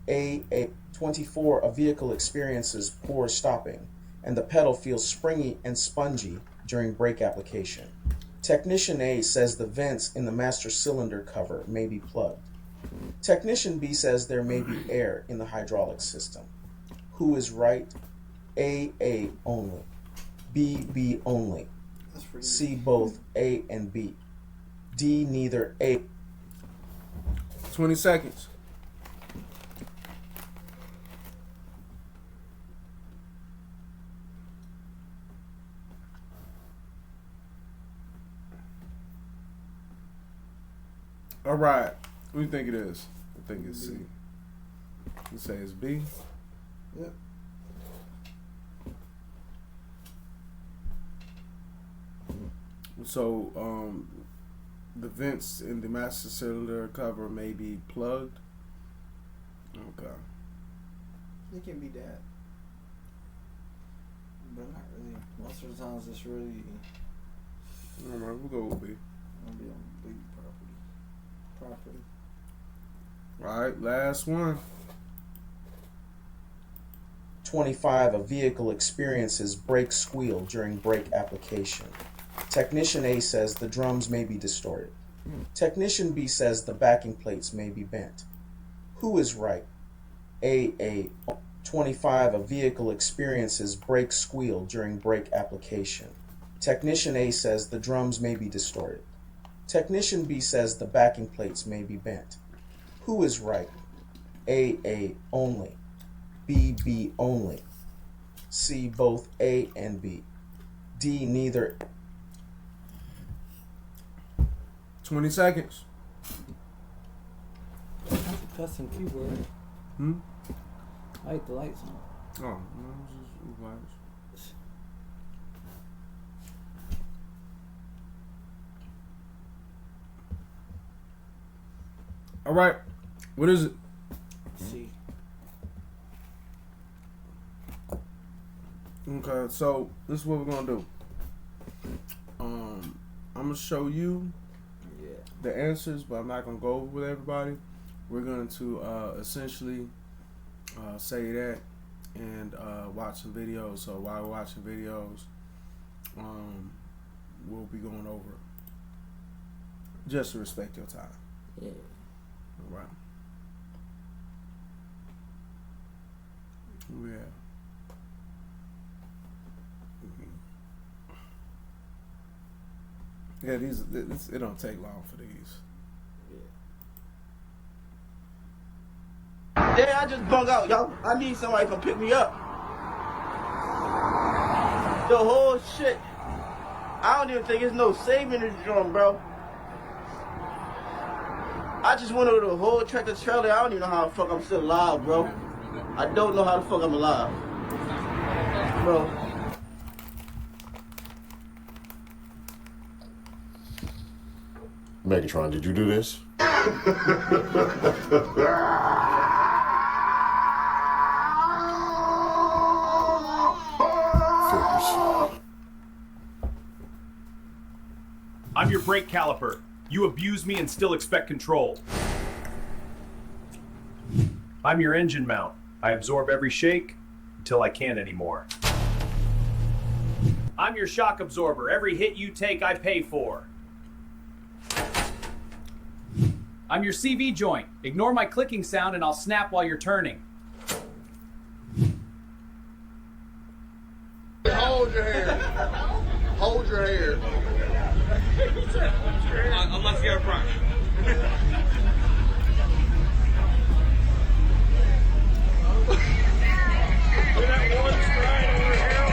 A. 24 a vehicle experiences poor stopping and the pedal feels springy and spongy during brake application. Technician A says the vents in the master cylinder cover may be plugged. Technician B says there may be air in the hydraulic system. Who is right? A only. B only. That's pretty C both A and B. D neither A. 20 seconds. All right. What do you think it is? I think it's C. You say it's B? Yep. So, the vents in the master cylinder cover may be plugged. Okay. It can be that. But not really. Most of the times it's really All right, we'll go with B. gonna be on bleed property. All right, last one. 25. A vehicle experiences brake squeal during brake application. Technician A says the drums may be distorted. Technician B says the backing plates may be bent. Who is right? A. 25. A vehicle experiences brake squeal during brake application. Technician A says the drums may be distorted. Technician B says the backing plates may be bent. Who is right? A only. B only. C both A and B. D neither. 20 seconds. That's a custom keyboard. Hmm? I like the lights on. Oh, no, it's just lights. All right. What is it? C. Okay, so this is what we're gonna do. I'm gonna show you Yeah. the answers, but I'm not gonna go over with everybody. We're going to essentially say that and watch some videos. So while we're watching videos, we'll be going over it. Just to respect your time. Yeah. All right. Yeah. Yeah, this, it don't take long for these. Yeah, I just bung out, y'all. I need somebody to come pick me up. The whole shit. I don't even think there's no saving this drum, bro. I just went over the whole tractor trailer. I don't even know how the fuck I'm still alive, bro. I don't know how the fuck I'm alive. Bro. Megatron, did you do this? I'm your brake caliper. You abuse me and still expect control. I'm your engine mount. I absorb every shake until I can't anymore. I'm your shock absorber. Every hit you take, I pay for. I'm your CV joint. Ignore my clicking sound and I'll snap while you're turning. Hold your hair. Hold your hair. Unless you're front. That one stride over here.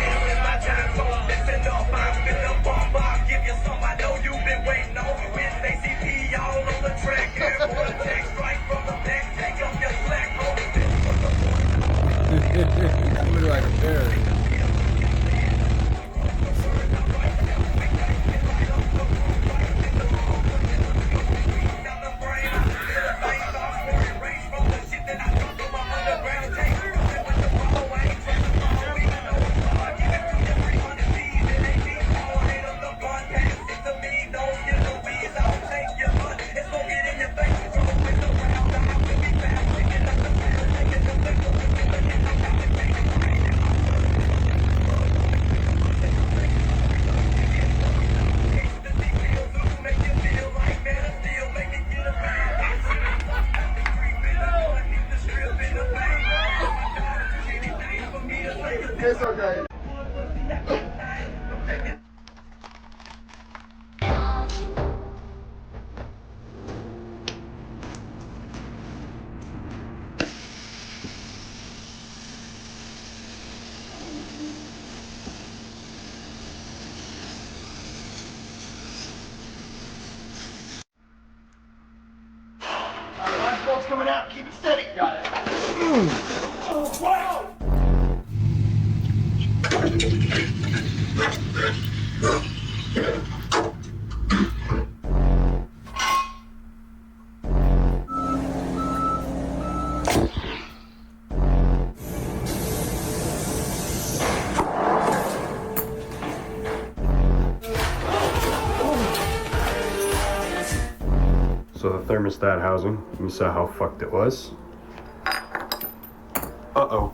Give you some I know you've been waiting on. With ACP all on the track. Airport attack strike from the back. Take up your slack. You look like a bear. Smoke's coming out. Keep it steady. Got it. Oh, wow. So the thermostat housing, you saw how fucked it was. Uh-oh.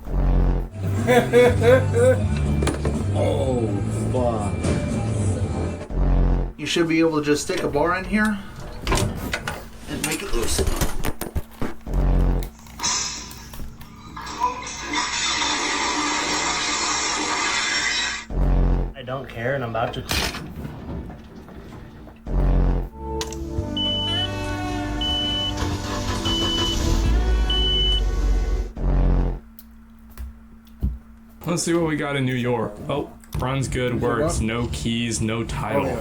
Oh, fuck. You should be able to just stick a bar in here and make it loose. I don't care, and I'm about to. Let's see what we got in New York. Oh, runs good, works, no keys, no title.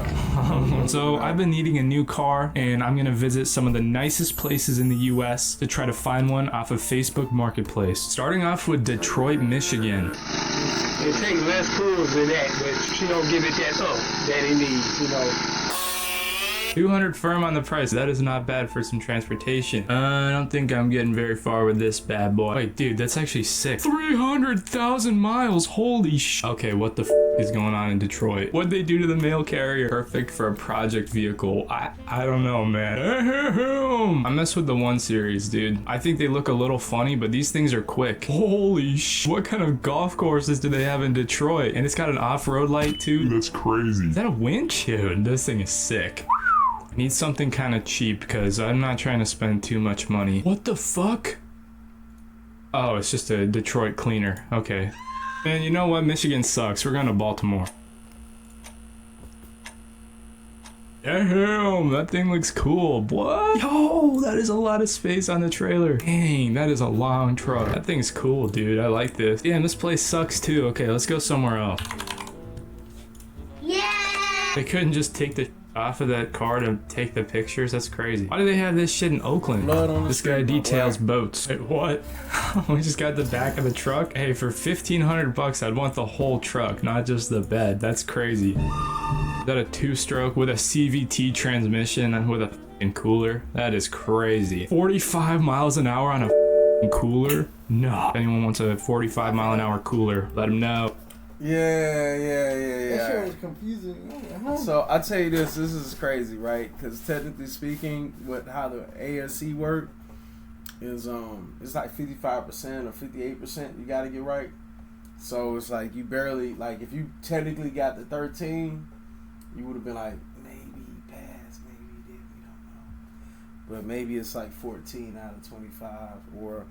So I've been needing a new car, and I'm gonna visit some of the nicest places in the US to try to find one off of Facebook Marketplace. Starting off with Detroit, Michigan. It takes less tools than that, but she don't give it that up that it needs, you know. 200 firm on the price. That is not bad for some transportation. I don't think I'm getting very far with this bad boy. Wait, dude, that's actually sick. 300,000 miles. Holy sh. Okay, what the is going on in Detroit? What'd they do to the mail carrier? Perfect for a project vehicle. I don't know, man. I mess with the 1 Series, dude. I think they look a little funny, but these things are quick. Holy sh. What kind of golf courses do they have in Detroit? And it's got an off-road light too. That's crazy. Is that a winch? Dude, this thing is sick. Need something kind of cheap because I'm not trying to spend too much money. What the fuck? Oh, it's just a Detroit cleaner. Okay. Man, you know what? Michigan sucks. We're going to Baltimore. Damn, that thing looks cool. What? Yo, that is a lot of space on the trailer. Dang, that is a long truck. That thing's cool, dude. I like this. Damn, this place sucks too. Okay, let's go somewhere else. Yeah. They couldn't just take the off of that car to take the pictures. That's crazy. Why do they have this shit in Oakland? This guy details boats. Wait, what? We just got the back of the truck. Hey, for 1,500 bucks, I'd want the whole truck, not just the bed. That's crazy. Is that a 2-stroke with a CVT transmission and with a f***ing cooler? That is crazy. 45 miles an hour on a f***ing cooler? No. If anyone wants a 45 mile an hour cooler, let them know. Yeah. That shit was confusing. So I tell you this is crazy, right? Because technically speaking, with how the ASC work is it's like 55% or 58% you got to get right. So it's like you barely, like if you technically got the 13, you would have been like maybe he passed, maybe he didn't, we don't know. But maybe it's like 14 out of 25 or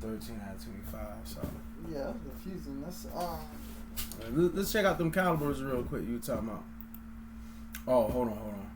13 out of 25. So yeah, confusing. That's let's check out them calibers real quick. You talking about? Oh, hold on.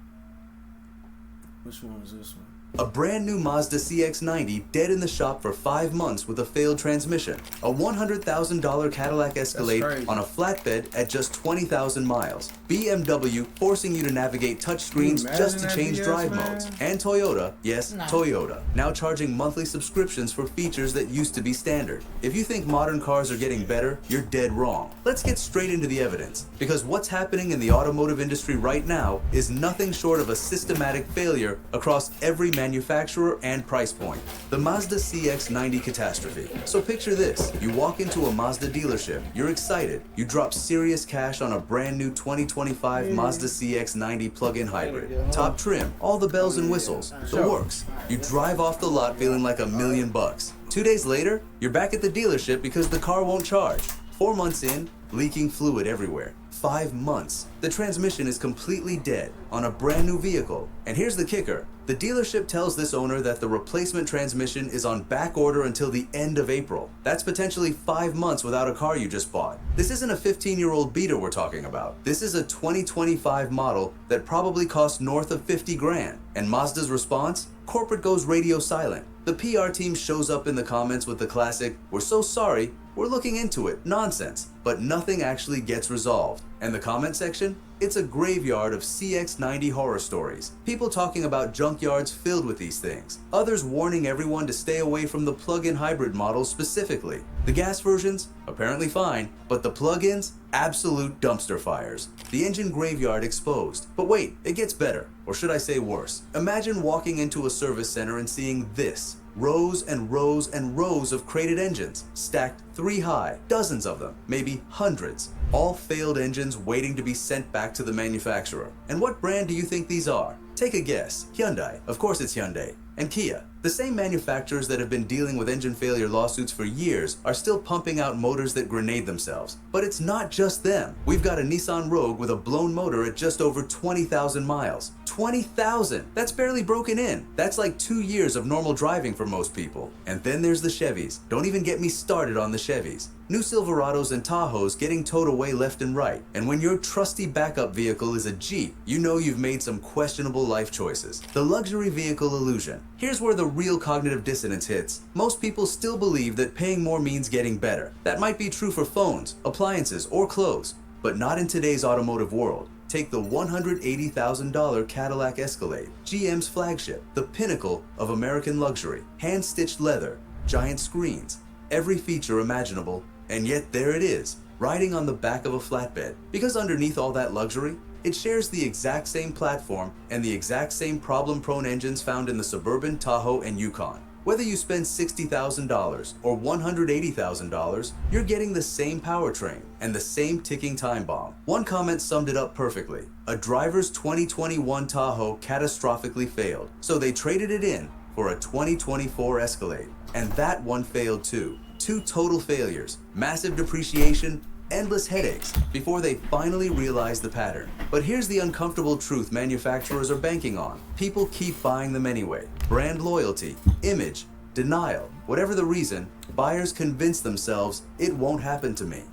Which one was this one? A brand new Mazda CX-90 dead in the shop for 5 months with a failed transmission. A $100,000 Cadillac Escalade on a flatbed at just 20,000 miles. BMW forcing you to navigate touchscreens just to change drive modes. And Toyota, yes, Toyota, now charging monthly subscriptions for features that used to be standard. If you think modern cars are getting better, you're dead wrong. Let's get straight into the evidence, because what's happening in the automotive industry right now is nothing short of a systematic failure across every manufacturer and price point. The Mazda CX-90 catastrophe. So picture this. You walk into a Mazda dealership. You're excited. You drop serious cash on a brand new 2025 Mazda CX-90 plug-in hybrid. Top trim, all the bells and whistles, the works. You drive off the lot feeling like $1 million. 2 days later, you're back at the dealership because the car won't charge. 4 months in, leaking fluid everywhere. 5 months. The transmission is completely dead on a brand new vehicle. And here's the kicker. The dealership tells this owner that the replacement transmission is on back order until the end of April. That's potentially 5 months without a car you just bought. This isn't a 15-year-old beater we're talking about. This is a 2025 model that probably costs north of 50 grand. And Mazda's response? Corporate goes radio silent. The PR team shows up in the comments with the classic, "We're so sorry, we're looking into it," nonsense. But nothing actually gets resolved. And the comment section? It's a graveyard of CX-90 horror stories. People talking about junkyards filled with these things. Others warning everyone to stay away from the plug-in hybrid models specifically. The gas versions? Apparently fine, but the plug-ins? Absolute dumpster fires. The engine graveyard exposed. But wait, it gets better. Or should I say worse? Imagine walking into a service center and seeing this. Rows and rows and rows of crated engines, stacked 3 high, dozens of them, maybe hundreds. All failed engines waiting to be sent back to the manufacturer. And what brand do you think these are? Take a guess. Hyundai. Of course it's Hyundai. And Kia. The same manufacturers that have been dealing with engine failure lawsuits for years are still pumping out motors that grenade themselves. But it's not just them. We've got a Nissan Rogue with a blown motor at just over 20,000 miles. 20,000! That's barely broken in. That's like 2 years of normal driving for most people. And then there's the Chevys. Don't even get me started on the Chevys. New Silverados and Tahoes getting towed away left and right. And when your trusty backup vehicle is a Jeep, you know you've made some questionable life choices. The luxury vehicle illusion. Here's where the real cognitive dissonance hits. Most people still believe that paying more means getting better. That might be true for phones, appliances, or clothes, but not in today's automotive world. Take the $180,000 Cadillac Escalade, GM's flagship, the pinnacle of American luxury. Hand-stitched leather, giant screens, every feature imaginable, and yet there it is, riding on the back of a flatbed. Because underneath all that luxury, it shares the exact same platform and the exact same problem-prone engines found in the Suburban, Tahoe, and Yukon. Whether you spend $60,000 or $180,000, you're getting the same powertrain and the same ticking time bomb. One comment summed it up perfectly. A driver's 2021 Tahoe catastrophically failed, so they traded it in for a 2024 Escalade. And that one failed too. 2 total failures, massive depreciation, endless headaches before they finally realized the pattern. But here's the uncomfortable truth manufacturers are banking on. People keep buying them anyway. Brand loyalty, image, denial, whatever the reason, buyers convince themselves it won't happen to me.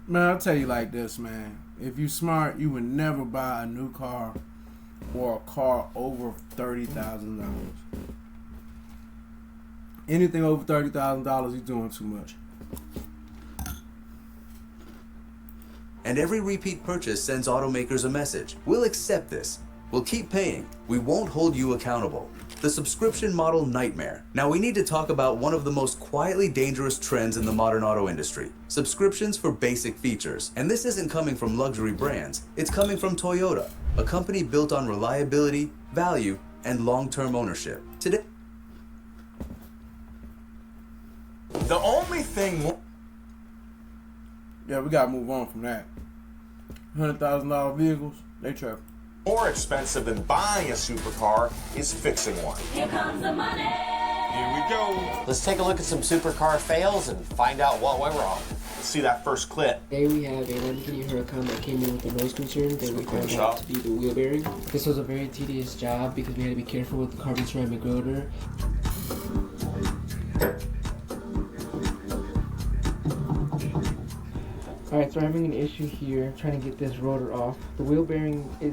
Man, I'll tell you like this, man. If you smart, you would never buy a new car or a car over $30,000. Anything over $30,000, you're doing too much. And every repeat purchase sends automakers a message. We'll accept this. We'll keep paying. We won't hold you accountable. The subscription model nightmare. Now we need to talk about one of the most quietly dangerous trends in the modern auto industry. Subscriptions for basic features. And this isn't coming from luxury brands. It's coming from Toyota, a company built on reliability, value, and long-term ownership. Today, the only thing... Yeah, we gotta move on from that. $100,000 vehicles, they trap. More expensive than buying a supercar is fixing one. Here comes the money. Here we go. Let's take a look at some supercar fails and find out what went wrong. Let's see that first clip. Today we have a Lamborghini Huracan that came in with a noise concern that we found out to be the wheel bearing. This was a very tedious job because we had to be careful with the carbon ceramic rotor. Alright, so we're having an issue here trying to get this rotor off. The wheel bearing is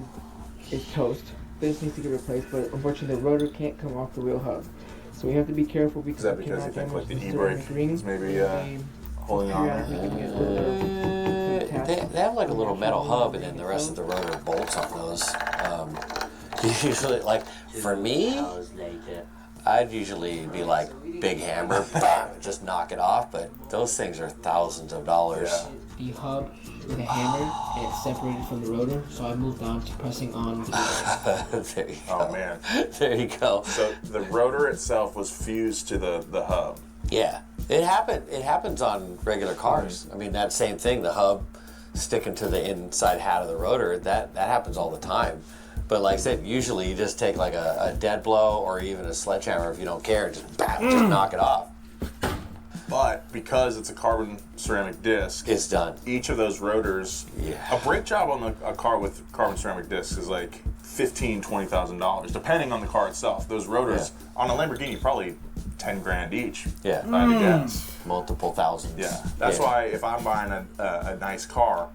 toast. This needs to get replaced, but unfortunately the rotor can't come off the wheel hub. So we have to be careful because is that because you think like the e-brake is maybe holding on? They have like a little metal hub, and then the rest of the rotor bolts on those. Usually, like for me, I'd usually be like big hammer, bam, just knock it off. But those things are thousands of dollars. Yeah. The hub with a hammer and it's separated from the rotor, so I moved on to pressing on with the There you go. Oh man, there you go. So the rotor itself was fused to the hub. Yeah, it happened. It happens on regular cars. I mean, that same thing, the hub sticking to the inside hat of the rotor, that happens all the time. But like I said, usually you just take like a dead blow or even a sledgehammer if you don't care, just bam, just knock it off. But because it's a carbon ceramic disc, it's done. Each of those rotors, a brake job on a car with carbon ceramic discs is like $15,000-$20,000, depending on the car itself. Those rotors on a Lamborghini probably $10,000 each. Yeah, I would guess. Multiple thousands. Yeah, that's why if I'm buying a nice car,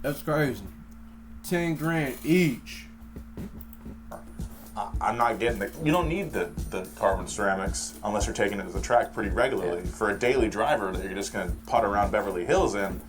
that's crazy. $10,000 each. I'm not getting you don't need the carbon ceramics unless you're taking it to the track pretty regularly. For a daily driver that you're just going to putt around Beverly Hills in,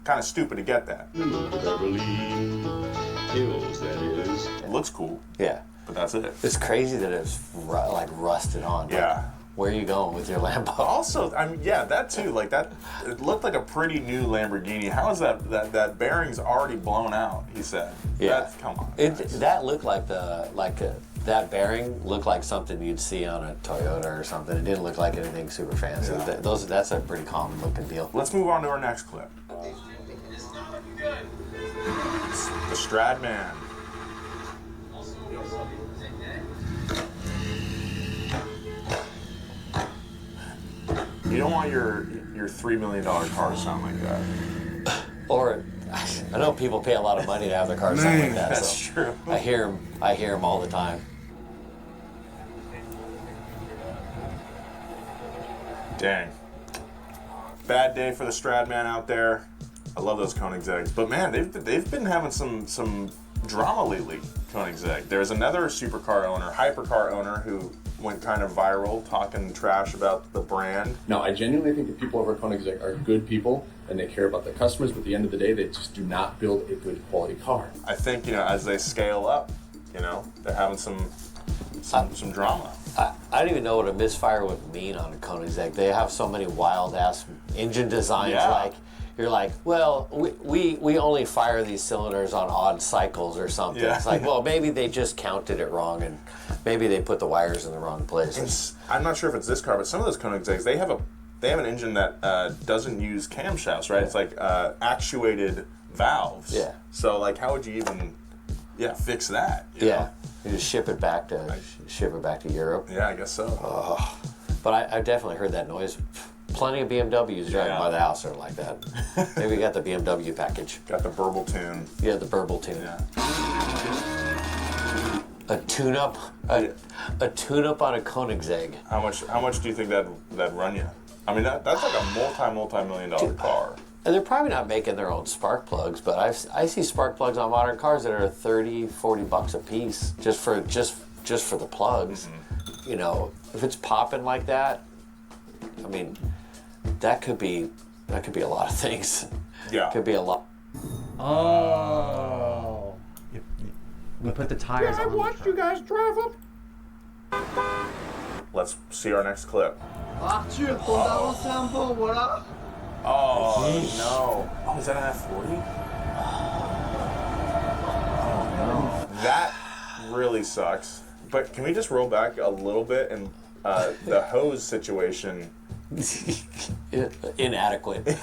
kind of stupid to get that. Beverly Hills, that is. It looks cool. Yeah. But that's it. It's crazy that it's like rusted on. Yeah. Like, where are you going with your Lambo? Also, I mean, yeah, that too. Like that, it looked like a pretty new Lamborghini. How is that bearing's already blown out? He said. Yeah. Come on. That looked like that bearing looked like something you'd see on a Toyota or something. It didn't look like anything super fancy. Yeah. That's a pretty common looking deal. Let's move on to our next clip. It's the Stradman. You don't want your $3 million car to sound like that. Or I know people pay a lot of money to have their cars sound like that. That's so true. I hear them all the time. Dang. Bad day for the Stradman out there. I love those Koenigsegg's, but man, they've been having some drama lately. Koenigsegg. There's another supercar owner, hypercar owner, who went kind of viral talking trash about the brand. No, I genuinely think the people over at Koenigsegg are good people and they care about their customers, but at the end of the day, they just do not build a good quality car. I think, as they scale up, they're having some drama. I don't even know what a misfire would mean on a Koenigsegg. They have so many wild ass engine designs. Yeah. Like you're like, well, we only fire these cylinders on odd cycles or something. Yeah. It's like, well, maybe they just counted it wrong and maybe they put the wires in the wrong places. I'm not sure if it's this car, but some of those Koenigsegg's, they have an engine that doesn't use camshafts, right? It's like actuated valves. Yeah. So like, how would you even fix that? You know? You just ship it back to Europe. Yeah, I guess so. But I definitely heard that noise. Plenty of BMWs driving by the house that are like that. Maybe we got the BMW package. Got the burble tune. Yeah, the burble tune. Yeah. A tune-up on a Koenigsegg. How much do you think that'd run you? I mean, that's like a multi-million-dollar car. And they're probably not making their own spark plugs, but I see spark plugs on modern cars that are $30-$40 a piece just for the plugs. Mm-hmm. If it's popping like that, I mean, that could be a lot of things. Yeah. Could be a lot. Oh. We put the tires on. I watched you guys drive up. Let's see our next clip. Arthur, ton d'avance un peu, voilà. Oh, no. Oh, is that an F40? Oh, no. That really sucks. But can we just roll back a little bit and the hose situation? Inadequate.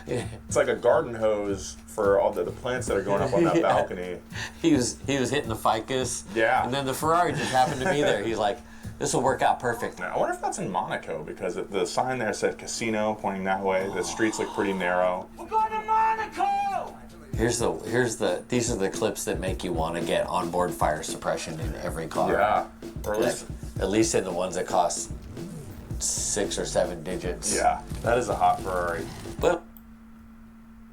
It's like a garden hose for all the plants that are going up on that balcony. He was hitting the ficus. Yeah. And then the Ferrari just happened to be there. He's like, this will work out perfect. I wonder if that's in Monaco, because the sign there said casino pointing that way. The streets look pretty narrow. We're going to Monaco! These are the clips that make you want to get onboard fire suppression in every car. Yeah. Or at least in the ones that cost 6 or 7 digits. Yeah, that is a hot Ferrari. But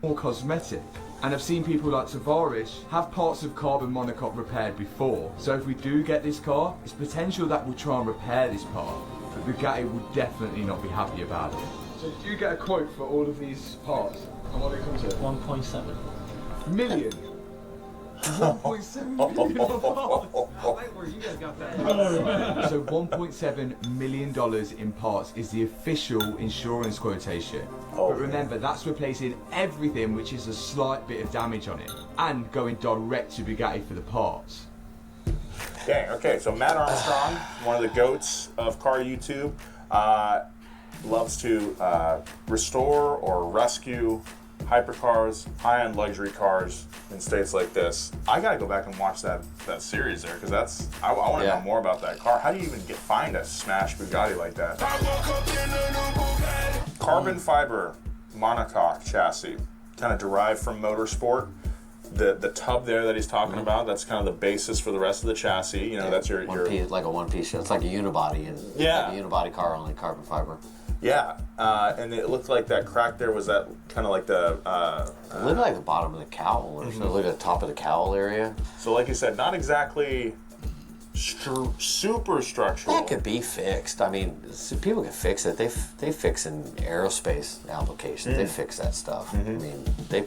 more cosmetic. And I've seen people like Tavares have parts of carbon monocoque repaired before. So if we do get this car, it's potential that we'll try and repair this part. But Bugatti will definitely not be happy about it. So do you get a quote for all of these parts? And what it comes to? 1.7 million. 1.7 million of parts. You guys got that. So $1.7 million in parts is the official insurance quotation. But remember, that's replacing everything which is a slight bit of damage on it and going direct to Bugatti for the parts. Dang, okay, so Matt Armstrong, one of the goats of car YouTube, loves to restore or rescue hypercars, high-end luxury cars in states like this. I gotta go back and watch that series there, because I want to know more about that car. How do you even find a smashed Bugatti like that? Carbon fiber monocoque chassis, kind of derived from motorsport. The tub there that he's talking about, that's kind of the basis for the rest of the chassis. That's your piece, like a one-piece. It's like a unibody, and like a unibody car, only carbon fiber. Yeah, and it looked like that crack there was that kind of like the. It looked like the bottom of the cowl, or something. It looked like the top of the cowl area. So, like you said, not exactly super structural. That could be fixed. I mean, people can fix it. They fix in aerospace applications. They fix that stuff. I mean, they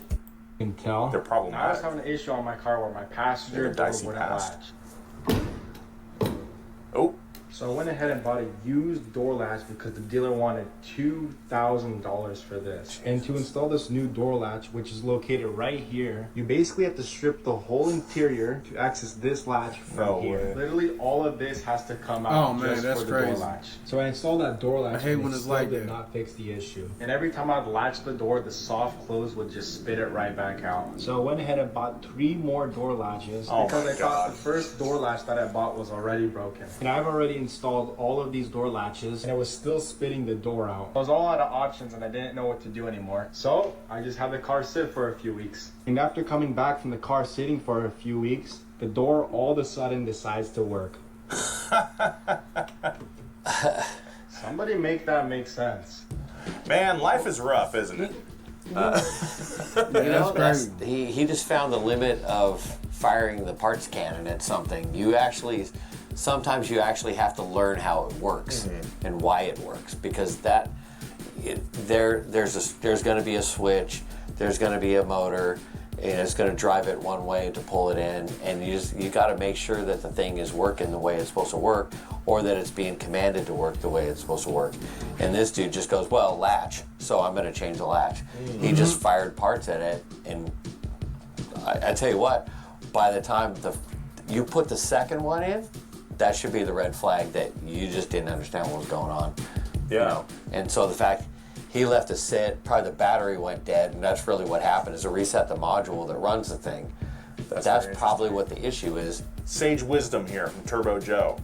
can tell. They're problematic. I was having an issue on my car where my passenger door wouldn't latch. Oh. So I went ahead and bought a used door latch because the dealer wanted $2,000 for this. And to install this new door latch, which is located right here, you basically have to strip the whole interior to access this latch from here. Literally all of this has to come out just for the door latch. So I installed that door latch. I hate when it's like did that. not fix the issue. And every time I'd latch the door, the soft close would just spit it right back out. So I went ahead and bought 3 more door latches because I thought the first door latch that I bought was already broken. And I've already installed all of these door latches and it was still spitting the door out. I was all out of options and I didn't know what to do anymore. So I just had the car sit for a few weeks. And after coming back from the car sitting for a few weeks, the door all of a sudden decides to work. Somebody make that make sense. Man, life is rough, isn't it? You know, he just found the limit of firing the parts cannon at something. Sometimes you actually have to learn how it works and why it works, because there's going to be a switch, there's going to be a motor, and it's going to drive it one way to pull it in, and you got to make sure that the thing is working the way it's supposed to work, or that it's being commanded to work the way it's supposed to work. And this dude just goes, well, latch, so I'm going to change the latch. He just fired parts at it, and I tell you what, by the time you put the second one in, that should be the red flag that you just didn't understand what was going on. Yeah. You know? And so the fact he left it sit, probably the battery went dead, and that's really what happened, is to reset the module that runs the thing. That's probably what the issue is. Sage wisdom here from Turbo Joe.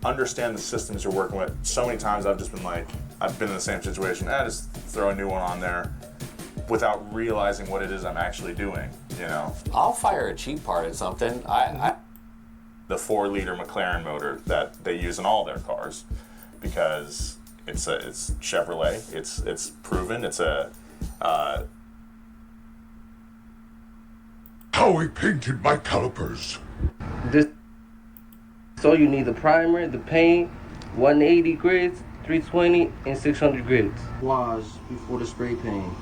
Understand the systems you're working with. So many times I've just been like, I've been in the same situation. Just throw a new one on there without realizing what it is I'm actually doing, you know? I'll fire a cheap part at something. The 4-liter McLaren motor that they use in all their cars, because it's Chevrolet. It's proven. It's a Howie painted my calipers. So you need the primer, the paint, 180 grids, 320, and 600 grids. Wash before the spray paint.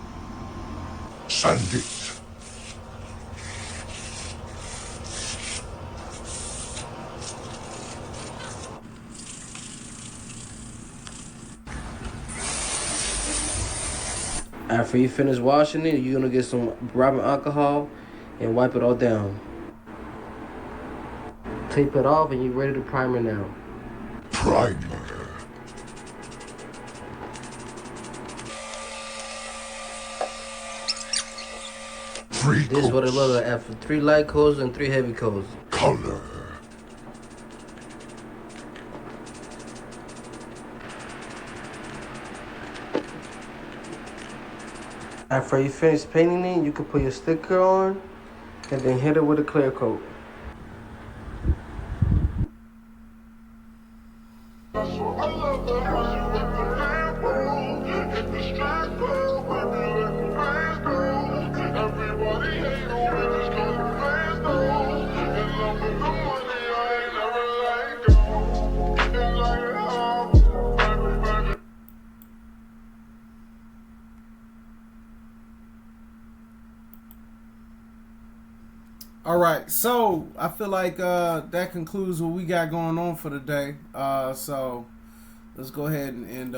Sand it. After you finish washing it, you're gonna get some rubbing alcohol and wipe it all down. Tape it off and you're ready to primer now. Primer. This is what it looks like after 3 light coats and 3 heavy coats. Color. After you finish painting it, you can put your sticker on and then hit it with a clear coat. All right, so I feel like that concludes what we got going on for the day. So let's go ahead and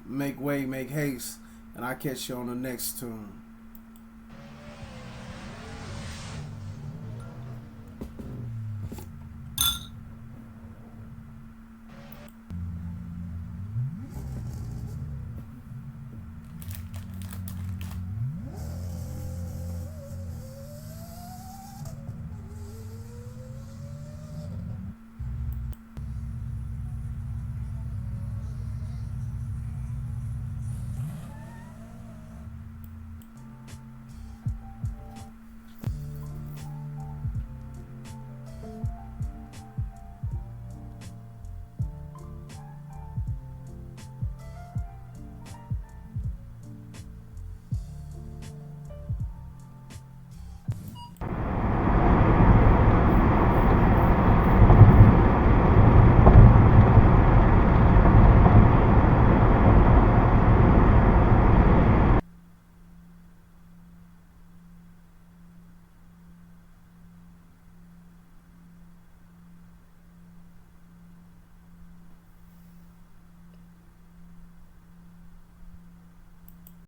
make way, make haste, and I'll catch you on the next tune.